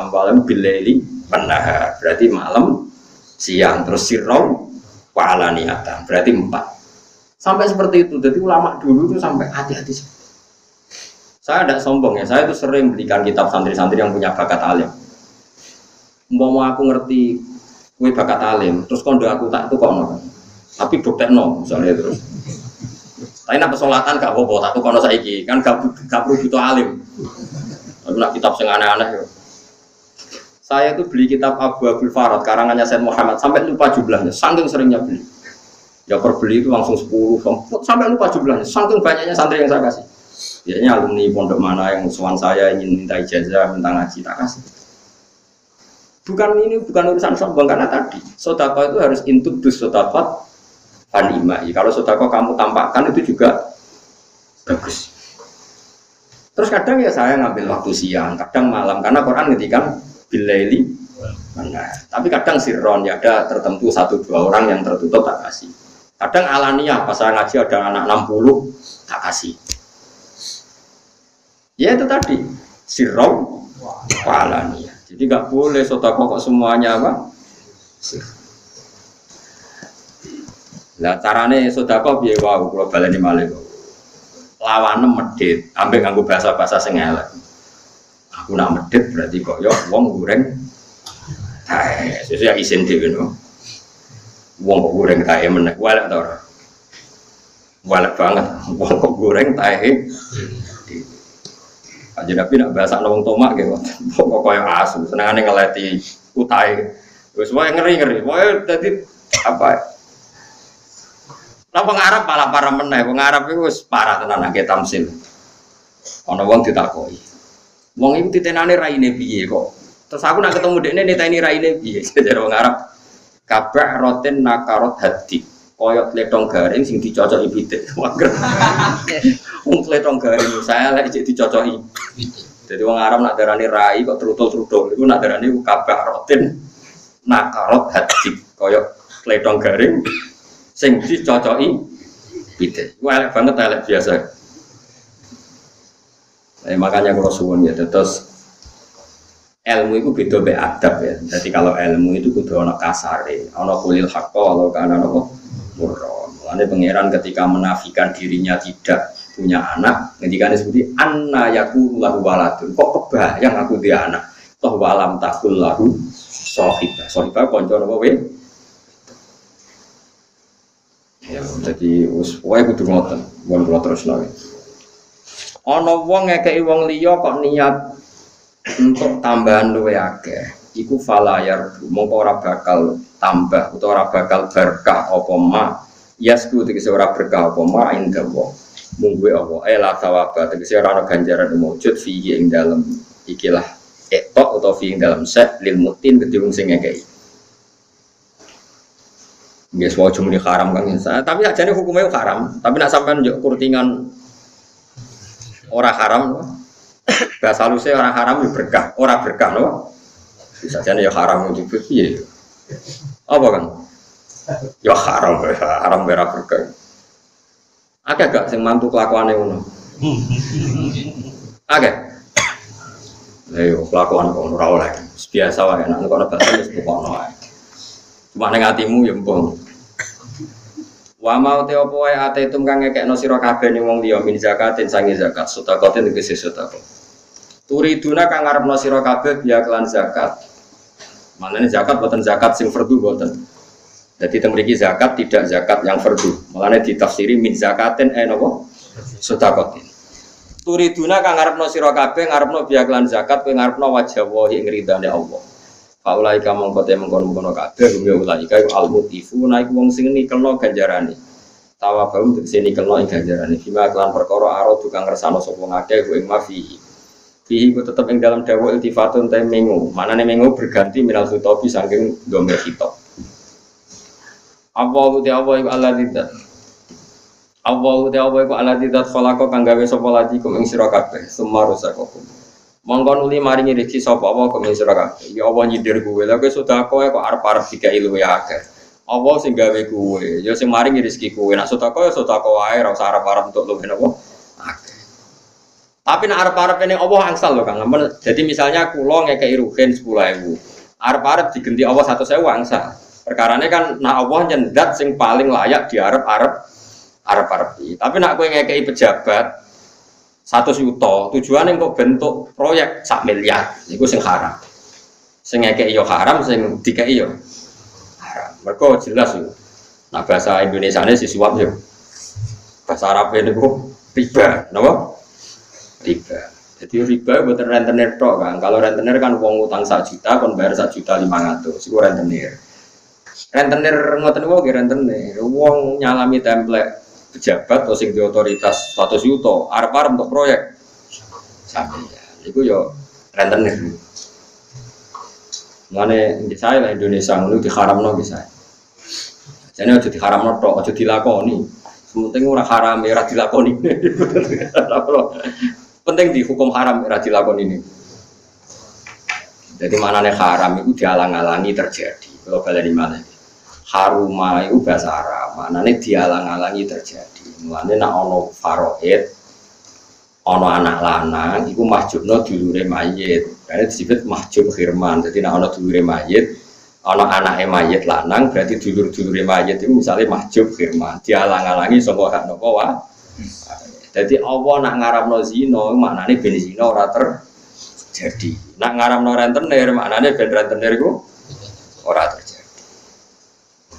amwalahum bil-laili wan nahar, berarti malam siang, terus sirron wa alaniyatan, berarti 4. Sampai seperti itu. Jadi ulama dulu itu sampai hati-hati. Saya tidak sombong ya, saya itu sering belikan kitab santri-santri yang punya bakat alim. Mau aku ngerti kue bakat alim, terus kondo aku tak itu kok no. Tapi buktekno misalnya terus. Tapi nak pesolatan gak apa-apa, tak kono saiki kan gak perlu butuh alim. Aku nak kitab sing aneh-aneh ya. Saya itu beli kitab Abu Abdul Farad karangannya Said Muhammad sampai lupa jumlahnya, saking seringnya beli. Ya perbeli itu langsung 10 sampai lupa jumlahnya, saking banyaknya santri yang saya kasih. Biasanya alumni pondok mana yang suan saya ingin minta ijazah, minta ngaji, tak kasih. Bukan urusan sombong, karena tadi sedekah itu harus intubus sedekah fanimai. Kalau sedekah kamu tampakkan itu juga bagus. Terus kadang ya saya ngambil waktu siang, kadang malam, karena Quran ngendikan bilaili mana. Tapi kadang sirron ya ada tertentu 1-2 orang yang tertutup tak kasih. Kadang alaniyah pas saya ngaji ada anak 60 tak kasih. Ya itu tadi sirron alaniyah. Jadi nggak boleh sedekah kok semuanya apa? Lah carane sedekah piye wae kula baleni malih. Lawane medhit, ambek nganggo bahasa-bahasa sing elek. Aku nak medhit berarti kok yo wong goreng tae. Sesuk ya isin dhewe no. Wong kok goreng tae meneh walek ta ora? Walek banget. Wong kok goreng tae. Aja tapi nak bahasa wong tomak gitu. Kok koyo asu, senengane ngeleti utahe. Wis wae ngeri-ngeri. Wae dadi apa? Lah wong Arab malah parah meneh. Wong Arab iku wis parah tenan nang tamsil. Ana wong ditakoki. Wong iku titenane raine piye kok? Terus aku nak ketemu dekne niteni raine piye? Jare wong Arab. Kabah roten nakarot hadi. Koyok tletong garing sing dicocoki pitik. Wong tletong garing saya lek dicocoki. Jadi wong Arab nak darani rai kok trutul-trutul iku nak darani kabah roten nakarot hadi. Koyok tletong garing sing dicocoki pitik. Ku elek banget, elek biasa. Makanya kalau suwun ya terus ilmu itu beda be adab ya. Jadi kalau ilmu itu kudu ana kasare, ana kulil haqqo kalau kana apa murra. Mulane pangeran ketika menafikan dirinya tidak punya anak, ngendikane seperti anna yakulu lahu waladun. Kok kebayang aku dia anak. Toh walam takul lahu sahibah. Sahibah kanca napa we? Ya, jadi wae kudu ngoten, mun kula terusno. Ana wong ngekeki wong liya kok niat untuk tambahan luwe akeh. Iku falayar mongko ora bakal tambah utawa ora bakal berkah apa ma. Yasku tegese ora berkah apa ma indawa. Mungguwe apa la thawaba tegese ora ana ganjaran mujud fi ing dalem ikilah etok utawa fi ing dalem set lil mutin kedhe wong sing ngekeki. Nggih semua jumlah haram kan saya, tapi ajane hukumnya haram. Tapi nak sampean njuk kurtingan ora haram. Bahasa halusnya orang haram ya berkah, orang berkah loh. Bisa jadi ya haram itu piye? Apa kan? Ya haram berkah. Agak gak sing mantu kelakuane ngono. Agak. Ayo kelakuan kok ora oleh. Biasa wae nek kok bahasa wis pokono ae. Cuma ning atimu ya mpung. Wa mau te opo wae ate tum kang ngekekno sira kabeh ning wong liya min zakatin sange zakat sedekah tegese sedekah. Turiduna kang ngarepno sira kabeh biya kelan zakat. Manane zakat boten zakat sing fardhu boten. Jadi teng mriki zakat tidak zakat yang fardhu. Malane ditafsiri min zakatin napa? Sedekah. Turiduna kang ngarepno sira kabeh ngarepno biya lan zakat kowe ngarepno wajah wa ing ridane Allah. Faulai ka mongko te mengkono-mengkono kabeh gumya ulai ka al-mutifu naik wong sing nikelno ganjarane. Tawabum tegese nikelno ing ganjarane. Bima kelan perkara aro tukang ngersano sapa ngakeh ing mafi. Fihi ku tetep ing dalam dawuh iltifatun ta mengu. Manane mengu berganti minal khitobi saking domir khitab. Allahu ta'ala iku alladzat. Allahu ta'ala iku alladzat khalaqa kang gawe sapa lati kum ing sira kabeh. Sumarusakakum. Mongko nuli maringi rezeki sapa apa kum ing sira kabeh. Ya Allah nyindir kowe. Lha kowe sedekah kok arep-arep dikai luwe akeh. Allah sing gawe kowe. Ya sing maringi rezeki kowe. Nek sedekah ya sedekah wae ora usah arep-arep entuk luwe napa. Akeh. Tapi nek arep-arep ning Allah angsal lho Kang. Jadi misalnya kula ngekeki rugen 10.000. Arep-arep digenti Allah 100.000 angsal. Perkarane kan nak Allah nyendat sing paling layak diarep-arep tapi nak kowe ngekeki pejabat 100 juta tujuane kok bentuk proyek 1 miliar niku sing haram. Sing ngekeki yo haram, sing dikeki yo haram. Mergo jelas yo. Nah bahasa Indonesiane sisuap yo. Bahasa Arab niku riba, napa? Riba. Jadi riba mboten rentenir tok kan. Kalau rentenir kan wong utang 1 juta kon bayar 1.500.000 iku rentenir. Rentenir ngoten niku nggih rentenir. Wong nyalami template pejabat atau sing di otoritas 100 juta arep-arep untuk proyek sampe ya iku yo rentenir. Mane di saya lah Indonesia ngono diharamno nggih saya. Jane aja diharamno tok, aja dilakoni. Penting ora haram ora dilakoni. Penting dihukum haram ora dilakoni ini. Jadi manane haram itu dialang-alangi terjadi. Kalau baleni malih. Haruma itu bahasa Arab, maknanya dialang-alangi terjadi. Mulane nek ana faraid, ana anak lanang, iku mahjubno dulure mayit. Karena disebut mahjub khirman. Jadi nek ana dulure mayit, ana anake mayit lanang, berarti dulur-dulure mayit itu misalnya mahjub khirman. Dialang-alangi saka hak napa wae. Jadi Allah nak ngaramno zina, maknanya ben zina ora terjadi. Nak ngaramno rentenir, maknanya ben rentenir iku ora terjadi.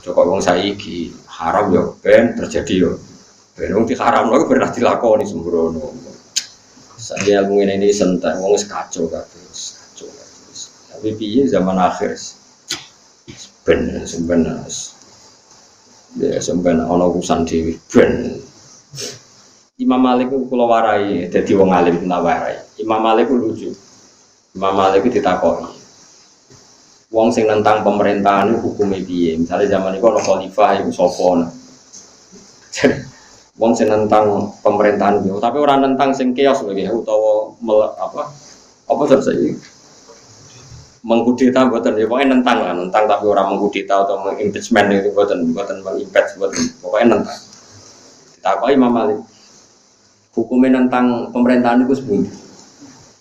Coba wong saiki haram yo ben terjadi yo. Ben wong diharamno iku bener dilakoni sembrono. Saya ilmu ini sentak wong wis kacau kabeh. Tapi piye zaman akhir. Ben sebenarnya. Ya sebenarnya ana urusan dhewe ben. Imam Malik ku kula warai dadi wong alim nawarai. Imam Malik ku lucu. Imam Malik ditakoki. Wong sing nentang pemerintahan itu hukumnya piye? Misalnya zaman itu ana khalifah iku sapa. Wong sing nentang pemerintahan itu, tapi orang nentang sing keos lho utawa apa terjadi? Mengkudeta mboten ya pokoke nentang lah, nentang tapi orang mengkudeta atau mengimpeachment itu mboten mengimpeach mboten. Pokoke nentang. Ditakoki Imam Malik. Hukumnya nentang pemerintahan itu sepundi?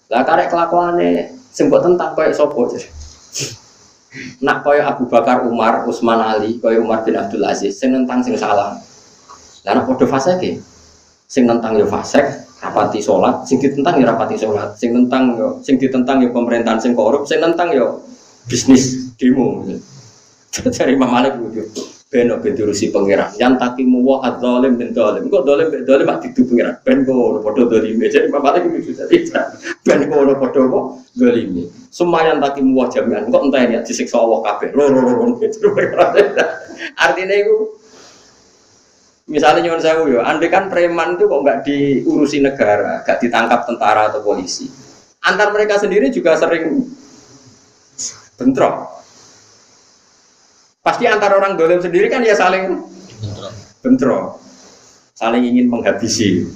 Lah karek kelakuane sing mbok tentang koyo sapa jare? Nak kaya Abu Bakar, Umar, Utsman, Ali, kaya Umar bin Abdul Aziz, sing nentang sing salah. Lah nek padha fasik sing nentang ya fasik, rapati salat, sing ditentang ya rapati salat, sing nentang ya sing ditentang ya pemerintahan sing korup, sing nentang ya bisnis demo. Cari Imam Malik itu beno benturusi pangeran. Yang takimu wa adzalim bin zalim. Kok zalim mak didu pangeran. Ben kok padha zalim. Jadi Imam Malik itu jadi ben kok padha kok zalim. Semayan takimu wa jami'an. Kok entah ini disiksa Allah kabeh. Loro. Artinya itu misalnya nyuwun sewu yo, andai kan preman itu kok enggak diurusi negara, enggak ditangkap tentara atau polisi. Antar mereka sendiri juga sering bentrok. Pasti antara orang dolim sendiri kan ya saling bentrok, saling ingin menghabisi.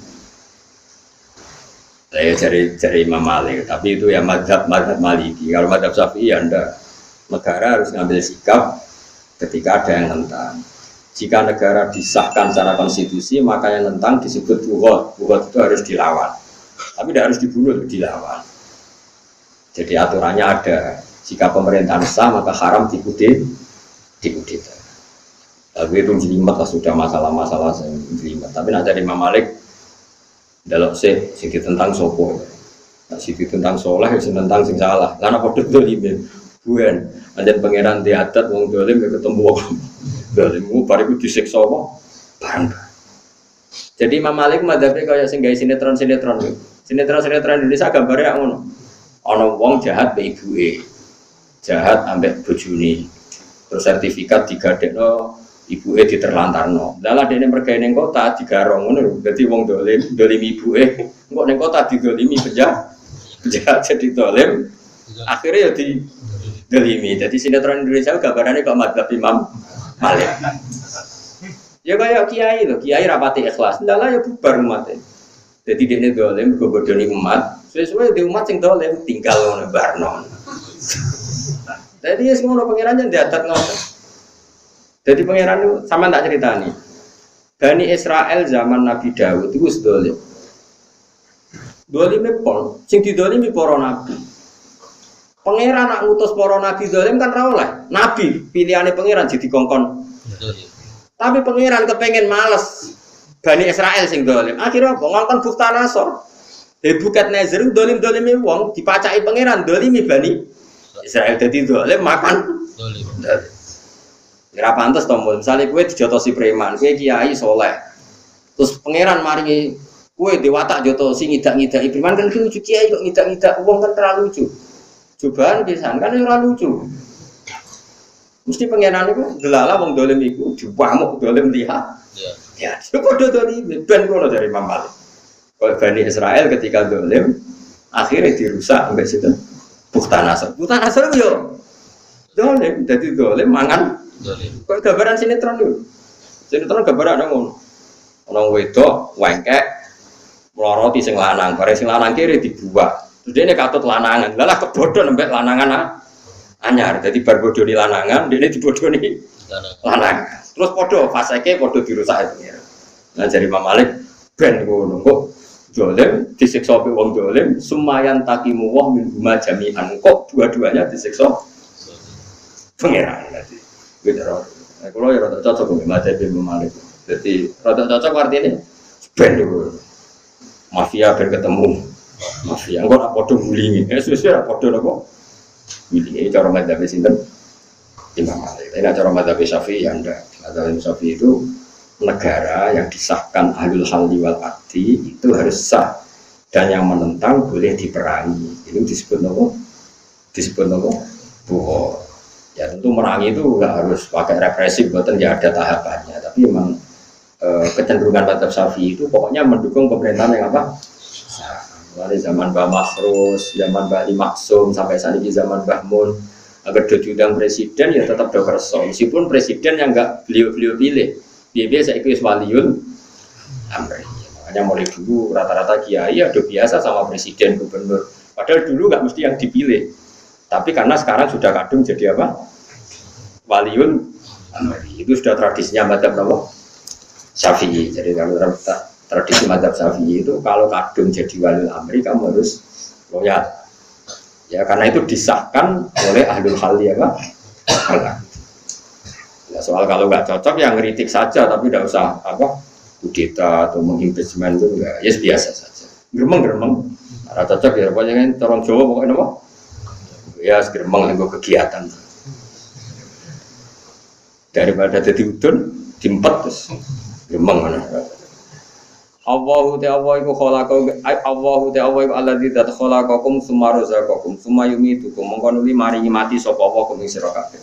Saya cari Imam Malik, tapi itu ya mazhab Maliki. Kalau mazhab Syafi'i ya anda negara harus ngambil sikap ketika ada yang nentang. Jika negara disahkan secara konstitusi, maka yang nentang disebut buhot. Buhot itu harus dilawan, tapi tidak harus dibunuh, dilawan. Jadi aturannya ada. Jika pemerintahan sah, maka haram dikudeta. Tapi itu jelimet lah sudah masalah-masalah yang jelimet. Tapi nak dari Imam Malik dalam sing ditentang sopo, nak sing ditentang soleh, sing tentang sing salah. Karena pada dolim, bukan. Ada pangeran diadat, wong dolim ketemu wong dolimmu, bariku disiksa wong barang. Jadi Imam Malik madhabnya kayak sing gawe sinetron. Sinetron-sinetron Indonesia gambarnya ngono. Ana wong jahat mbek ibuke. Jahat ambek bojone. Terus sertifikat digadekno ibuke diterlantarno. Lah dene mergawe ning kota digarong ngono lho. Dadi wong dolim ibuke. Engko ning kota didolimi penjahat jadi dolim. Akhirnya ya di dolimi. Jadi sinetron Indonesia gambarannya kok madzhab Imam Malik. Ya kayak kiai loh, kiai rapati ikhlas. Ndalah ya bubar umatnya. Jadi dia dolim, bodoni umat. Sesuai di umat sing dolim tinggal ngono barno. Jadi ya semua pangeran yang diatat ngono. Jadi pangeran itu sama tak ceritani. Bani Israel zaman Nabi Daud itu wis dolim. Dolime pol, sing didolimi para nabi. Pangeran nak ngutus para nabi dolim kan ra oleh. Nabi pilihane pangeran jadi kongkon. Tapi pangeran kepengen males Bani Israel sing dolim. Akhirnya apa? Ngongkon bukta nasor. Bukat Nazir dolim-dolimi wong dipacai pangeran dolimi Bani Israel jadi dolim makan dolim. Kira pantes to misalnya kowe dijotosi preman, kowe kiai soleh. Terus pangeran maringi kowe diwatak jotosi ngidak-ngidaki preman kan lucu kiai kok ngidak-ngidak wong kan terlalu lucu. Cobaan pisan kan ora lucu. Mesti pangeran iku delala wong dolim iku diwamuk dolim lihat. Ya, itu kode dolim ben ngono dari Imam Malik. Kalau Bani Israel ketika dolim akhirnya dirusak sampai situ. Bukta nasr yo dolim, jadi dolim mangan dolim. Kok gambaran sinetron itu? Sinetron gambaran ngono. Ana wedok wengkek mloroti sing lanang, bare sing lanang kiri dibuak. Terus dene katut lanangan. Lah kebodo nembek lanangan anyar. Jadi bar bodoni lanangan, dene dibodoni lanang. Terus podo faseke podo dirusak itu. Nah jadi Imam Malik ben ngono kok dolim disiksa wong dolim sumayan takimu wah min huma jami'an kok dua-duanya disiksa pangeran tadi. Gitu loh. Nah kalau ya rada cocok dengan madzhab Imam Malik. Jadi rada cocok artinya ben ngono. Mafia ben ketemu. Mafia engko ora podo ngulingi. Sesuai ora podo napa? Ngulingi cara madzhab sinten? Imam Malik. Ini cara madzhab Syafi'i ya ndak. Madzhab Syafi'i itu negara yang disahkan ahlul halli wal aqdi itu harus sah dan yang menentang boleh diperangi. Itu disebut apa? Disebut apa? Buhor. Ya tentu merangi itu nggak harus pakai represif, buatan ya ada tahapannya. Tapi memang kecenderungan madzhab Syafi'i itu pokoknya mendukung pemerintahan yang apa? Dari zaman Mbah Makhrus, zaman Mbah Ali Maksum sampai saat ini zaman Mbah Mun. Agar diundang presiden ya tetap do kerso. Meskipun presiden yang enggak beliau pilih. Dia saya ikut waliul amri. Makanya mulai dulu rata-rata kiai ada biasa sama presiden gubernur. Padahal dulu nggak mesti yang dipilih. Tapi karena sekarang sudah kadung jadi apa? Waliul amri. Itu sudah tradisinya madzhab apa? Syafi'i. Jadi kalau tradisi madzhab Syafi'i itu kalau kadung jadi waliul amri kamu harus loyal. Ya karena itu disahkan oleh ahlul halli apa? Ya, soal kalau nggak cocok ya ngeritik saja tapi tidak usah apa kudeta atau mengimpeachment itu enggak, ya biasa saja. Geremeng. Ada cocok ya pokoknya kan orang Jawa pokoknya apa? Ya geremeng nggo kegiatan. Daripada jadi udun diempet terus geremeng mana. Allahu ta'ala iku khalaqakum Allahu ta'ala iku alladzi khalaqakum summa razaqakum summa yumitukum mongko nuli maringi mati sapa apa ing sira kabeh.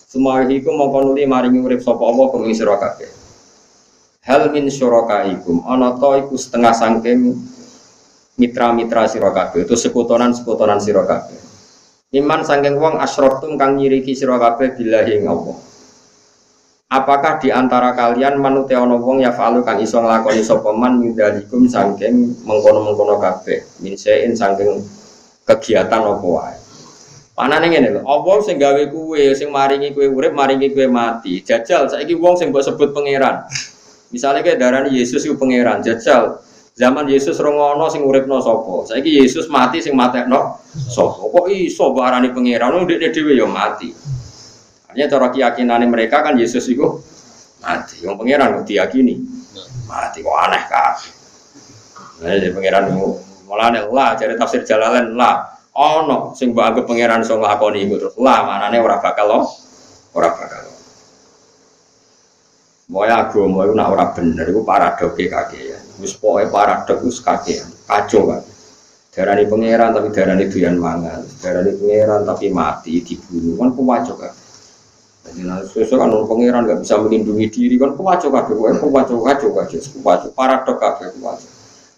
Summa iku mongko nuli maringi urip sapa apa ing sira kabeh. Hal min syurakaikum ana ta iku setengah saking mitra-mitra sira kabeh itu sekutonan-sekutonan sira kabeh. Iman saking wong asyraktum kang nyiriki sira kabeh billahi ing Allah. Apakah di antara kalian manute ana wong ya falu kang iso nglakoni sapa man mindalikum saking mengkono-mengkono kabeh minsein saking kegiatan apa wae. Panane ngene lho, apa sing gawe kuwe sing maringi kuwe urip maringi kuwe mati. Jajal saiki wong sing mbok sebut pangeran. Misale ke darani Yesus iku pangeran, jajal zaman Yesus rongono sing uripno sapa. Saiki Yesus mati sing matekno sapa. Kok iso mbok arani pangeran wong dekne dhewe ya mati. Artinya cara keyakinan mereka kan Yesus itu mati, yang pangeran kok diyakini mati, kok aneh kan? Nah, jadi pangeran malah lah, jadi tafsir Jalalain lah, no, sing mbok anggap pangeran so nglakoni iku terus lah, manane ora bakal lo. Moya agama iku nek ora bener iku paradoks kakean. Wis pokoke paradoks wis kakean, kacau kan. Darani pangeran tapi darani doyan mangan, darani pangeran tapi mati dibunuh kan kewajib kan. Jadi sesuatu kan pangeran nggak bisa melindungi diri kan kewajib kan, kewajib paradok kabeh kewajib.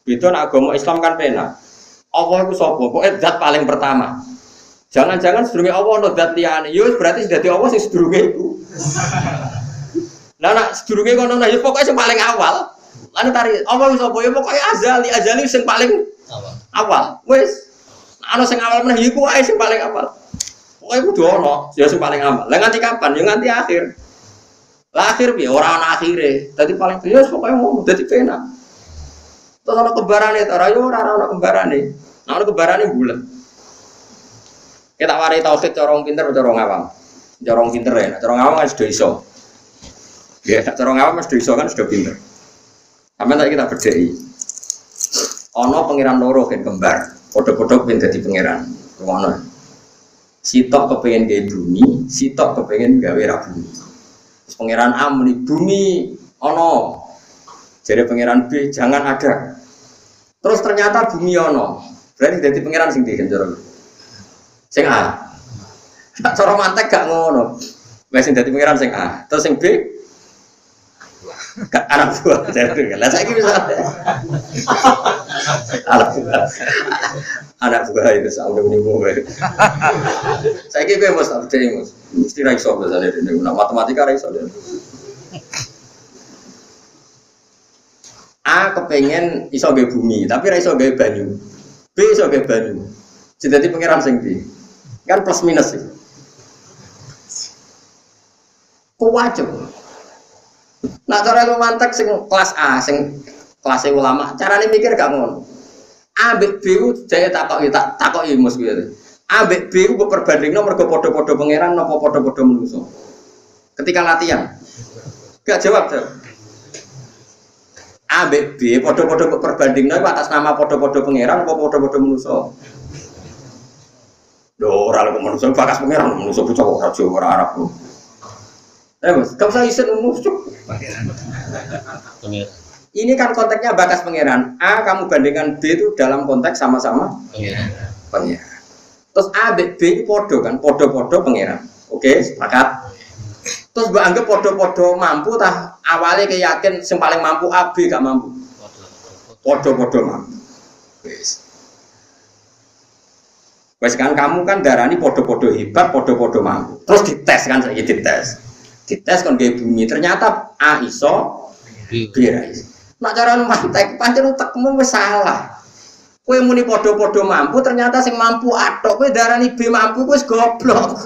Itu agama Islam kan pena. Allah itu sapa? Pokoke zat paling pertama. Jangan-jangan sedurunge Allah ono zat liyane. Yo berarti dadi Allah sing sedurunge iku. Lah nek sedurunge kono ya pokoke sing paling awal. Lan tari Allah iso apa ya pokoke azali sing paling awal. Wis ana sing awal meneh iku wae sing paling awal. Pokoke kudu ono ya sing paling awal. Lah nganti kapan? Ya nganti akhir. Lah akhir piye? Ora ana akhire. Dadi paling ya pokoke ngono dadi penak. Terus ana kembarane ta ora yo ora ana kembarane. Nek ana kembarane bulet. Kita warai tauhid cara wong pinter cara ngawam. Cara wong pinter ya, cara ngawam kan sudah iso. Ya, cara ngawam sudah iso kan sudah pinter. Sampai tadi kita berdei. Ono pangeran loro kan kembar, kodok-kodok pengen jadi pangeran. Ono. Sitok kepengen gawe bumi, sitok kepengen gawe ra bumi. Terus pangeran A muni bumi ono. Jadi pangeran B jangan ada. Terus ternyata bumi ono. Berarti jadi pangeran sing diken cara. Sing A. Cara mantek gak ngono. Wes sing dadi pangeran sing A. Terus sing B gak anak buah. Lah saiki bisa. Anak buah itu sampe menimu wae. Saiki kowe mesti update mesti ra iso besane dene matematika ra iso. A kepengen iso gawe bumi, tapi ra iso gawe banyu. B iso gawe banyu. Jadi pangeran sing ndi? Kan plus minus itu. Kuwajib. Nah cara itu mantek sing kelas A, sing kelas ulama, carane mikir gak ngono. A B B ku dhewe takoki mus kuwi. A B B ku perbandingno mergo padha-padha pangeran napa padha-padha manusa. Ketika latihan. Gak jawab. A B B padha-padha perbandingno atas nama padha-padha pangeran apa padha-padha manusa. Loh, orang lu manusia bakas pangeran, manusia bocah orang Jawa, orang Arab lu. Mas, kamu saya isen musuh. Ini kan konteksnya bakas pangeran. A kamu bandingkan B itu dalam konteks sama-sama pangeran. Terus A, B itu podo kan, podo-podo pangeran. Oke, sepakat. Terus gue anggap podo-podo mampu, tah awalnya keyakin yang paling mampu A, B gak mampu. Podo-podo mampu. Wes kan kamu kan darani podo-podo hebat, podo-podo mampu. Terus dites kan saya dites. Dites kan gawe bumi. Ternyata A iso, B ra iso. Nak cara mantek pancen utekmu wis salah. Kowe muni podo-podo mampu, ternyata sing mampu atok kowe darani B mampu wis goblok.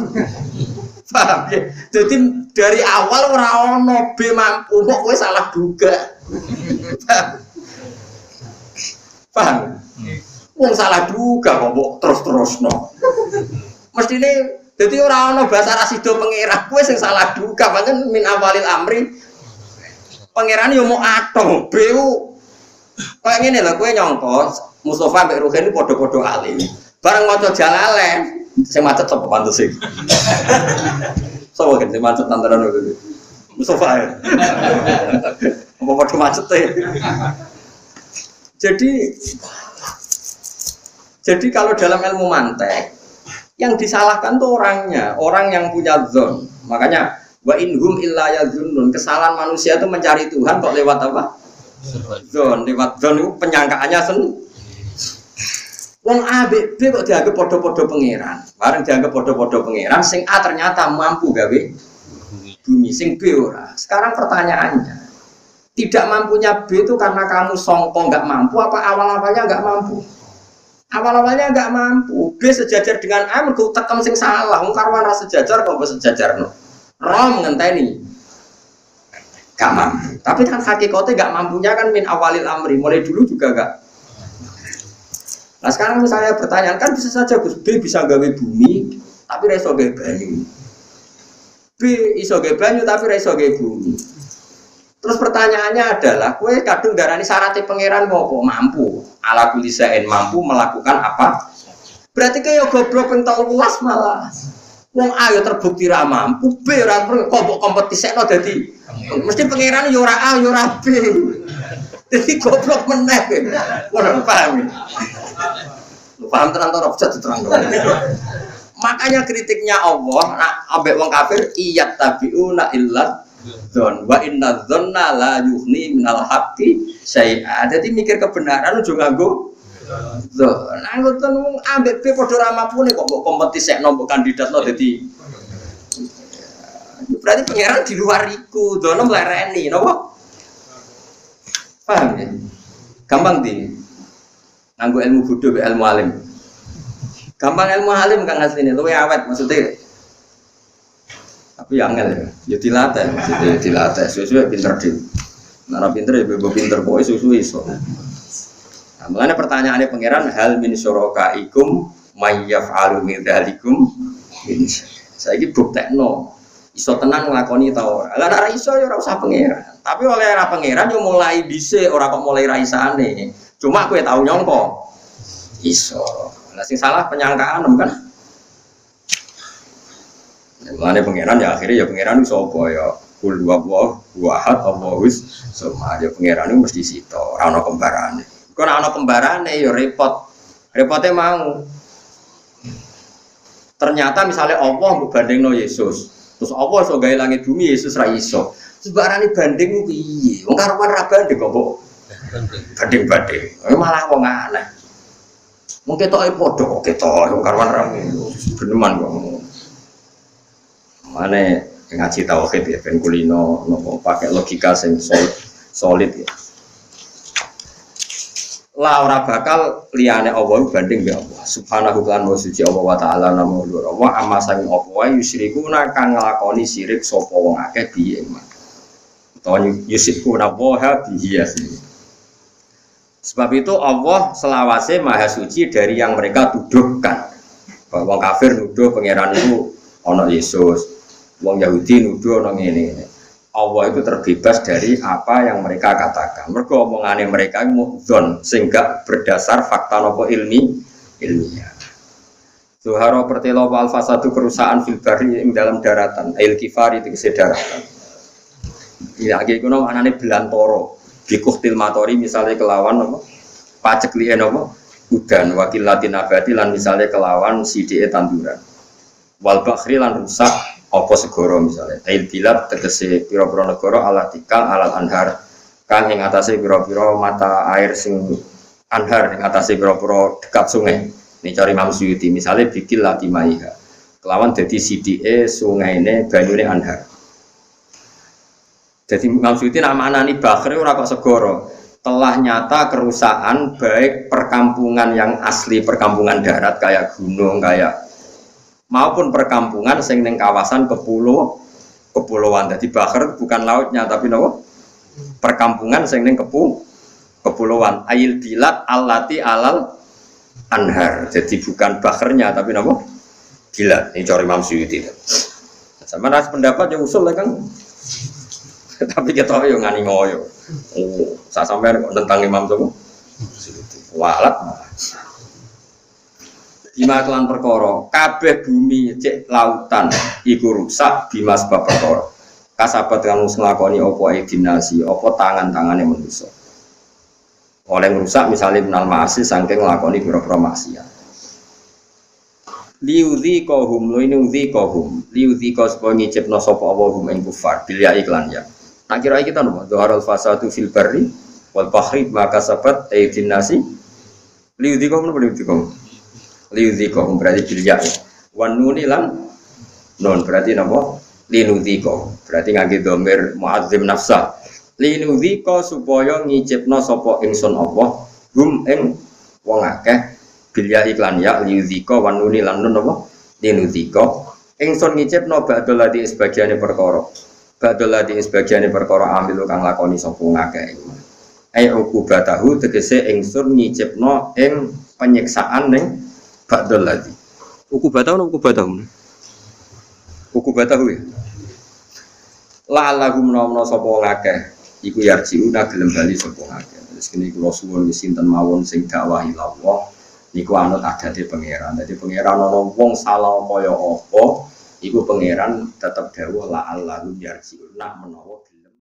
Paham ya? Jadi dari awal ora ono B mampu, kok kowe salah duga. Paham? Wong salah duga kok terus-terusno. Mestine dadi ora ana bahasa rasido pangeran, kowe sing salah duga, pancen min awalil amri. Pangeran yo mau atom, beu. Kayak ngene lho kowe nyangka Mustofa mbek Ruhin padha-padha alim. Bareng maca Jalalain, sing macet sapa pantes iki. Sopo kan sing macet antaran itu. Mustofa ya. Apa padha macet e. Jadi kalau dalam ilmu mantek, yang disalahkan tuh orangnya, orang yang punya zon. Makanya wa inhum illa yazunnun, kesalahan manusia itu mencari Tuhan kok lewat apa? Zon, lewat zon itu penyangkaannya Wong A B B kok dianggap podo-podo pangeran. Bareng dianggap podo-podo pangeran, sing A ternyata mampu gawe bumi, sing B ora. Sekarang pertanyaannya, tidak mampunya B itu karena kamu songko nggak mampu, apa awal-awalnya nggak mampu? Awal-awalnya nggak mampu. B sejajar dengan A, mergo tekem sing salah. Wong karwan ra sejajar kok sejajarno. Rom ngenteni. Gak mampu. Tapi kan hakikatnya nggak mampunya kan min awalil amri. Mulai dulu juga nggak. Nah sekarang misalnya pertanyaan kan bisa saja Gus B bisa gawe bumi, tapi ra iso gawe banyu. B iso gawe banyu tapi ra iso gawe bumi. Terus pertanyaannya adalah, kue kadung darani syaratnya pangeran apa? Mampu. Ala kulli syai'in mampu melakukan apa? Berarti kayak goblok yang tau luas malah. Wong A yo terbukti ra mampu, B ora kok kompetisekno dadi. Mesti pangeran yo ora A yo ora B. Dadi goblok meneh. Ora paham. Lu paham tenan ora bisa diterang. Makanya kritiknya Allah nak ambek wong kafir iyat tabiuna illa dzon wa inna dzonna la yughni minal haqqi syai'a. Dadi mikir kebenaran ojo nganggo dzon. Nah ngoten wong ambek pe padha ra mapune kok mbok kompetisekno mbok kandidatno dadi. Berarti pangeran di luar iku, dzon melereni napa? Paham ya? Gampang di nganggo ilmu bodho be ilmu alim. Gampang ilmu alim kan asline luwe awet maksudnya. Tapi angel ya dilatih, maksudnya dilatih sesuai pinter dhewe. Nek pinter ya bebo pinter kok susu iso. Nah, mulane pertanyaane pangeran hal min syurakaikum may yaf'alu min dzalikum insya. Saiki buktekno iso tenan nglakoni ta ora. Lah nek ora iso ya ora usah pangeran. Tapi oleh ora pangeran yo mulai dhisik ora kok mulai ra isane. Cuma kowe tau nyangka iso. Lah sing salah penyangkaan kan. Mulane pangeran ya akhirnya ya pangeran iso apa ya kul huwallahu ahad Allahus samad ya pangeran itu mesti sito ora ana kembarane. Kok ora ana kembarane ya repot. Repote mau. Ternyata misalnya Allah mbok bandingno Yesus. Terus Allah iso gawe langit bumi Yesus ra iso. Sebarane banding ku piye? Wong karuan ra banding kok mbok banding-banding. Malah wong aneh. Mung ketoke padha kok ketok wong karuan ra beneman kok. Mane ngaji tauhid ya ben kulino nopo pakai logika sing solid ya. Lah ora bakal liyane Allah banding mbek Allah. Subhanahu wa suci Allah wa taala namo lur Allah amma sang apa wae yusyrikuna kang nglakoni syirik sapa wong akeh piye man. Utawa yusyrikuna wa bihi asli. Sebab itu Allah selawase maha suci dari yang mereka tuduhkan. Bahwa kafir nuduh pangeran itu ana Yesus. Wong Yahudi nuduh ana ngene. Allah itu terbebas dari apa yang mereka katakan. Mergo omongane mereka mudzon sehingga berdasar fakta nopo ilmiah. Zuhara pertelo wal fasadu kerusakan fil bari ing dalam daratan, ail kifari tegese daratan. Ya iki kuno anane belantara. Bikuhtil matori misalnya kelawan apa? Pacek liye apa? Udan wakil latin abadi lan misalnya kelawan sidike tanduran. Wal bakhri lan rusak apa segara misalnya. Ail bilad tegese pira-pira negara alatika alal anhar kang ing atase pira-pira mata air sing anhar ing atase pira-pira dekat sungai. Ini cari Imam Suyuti misalnya bikil latimaiha. Kelawan dadi sidike sungaine banyune anhar. Jadi maksudnya nama ini bakhri ora kok segoro. Telah nyata kerusakan baik perkampungan yang asli perkampungan darat kayak gunung kayak maupun perkampungan sing ning kawasan kepulauan. Jadi bakhri bukan lautnya tapi nopo? Perkampungan sing ning kepulauan. Ail bilad allati alal anhar. Jadi bukan bakhrinya tapi nopo? Bilad. Ini cari Imam Suyuti. Sama ras pendapat yang usul lah kan. Tapi kita yo ngani ngoyo. Oh, saya sampai tentang Imam Suyuti. Walat. Bima kelan perkara, kabeh bumi cek lautan iku rusak bima sebab perkara. Kasabat kang nglakoni apa dinasi, apa tangan-tangane manusa. Oleh rusak misalnya menal maasi saking nglakoni pira-pira maksiat. Liudzi ko supaya ngicipno sapa Allah hum ing kufar bilya iklan ya. Nak kira kita nopo dhaharul fasadu fil barri wal bahri maka sabat aidin nasi liudzi ko berarti bilya wan nuni lan non berarti nopo liudzi ko berarti ngangge dhamir muazzim nafsa liudzi ko supaya ngicipno sapa ingsun Allah hum ing wong akeh bilya iklan ya liudzika wan nuni lan nun apa liudzika ingsun ngicipno ba'dal ladhi sebagiane perkara ambil kang lakoni sapa ngakeh ai ukubatahu tegese ingsun ngicipno ing penyiksaan ning ba'dal ladhi ukubatahu ya la lahum nomno sapa ngakeh iku yarjiuna gelem bali sapa ngakeh terus kene kula suwun sinten mawon sing dakwah Allah niku anut adate pangeran. Dadi pangeran ana wong salah kaya apa, iku pangeran tetep dawuh la allahu yarji'un nak menawa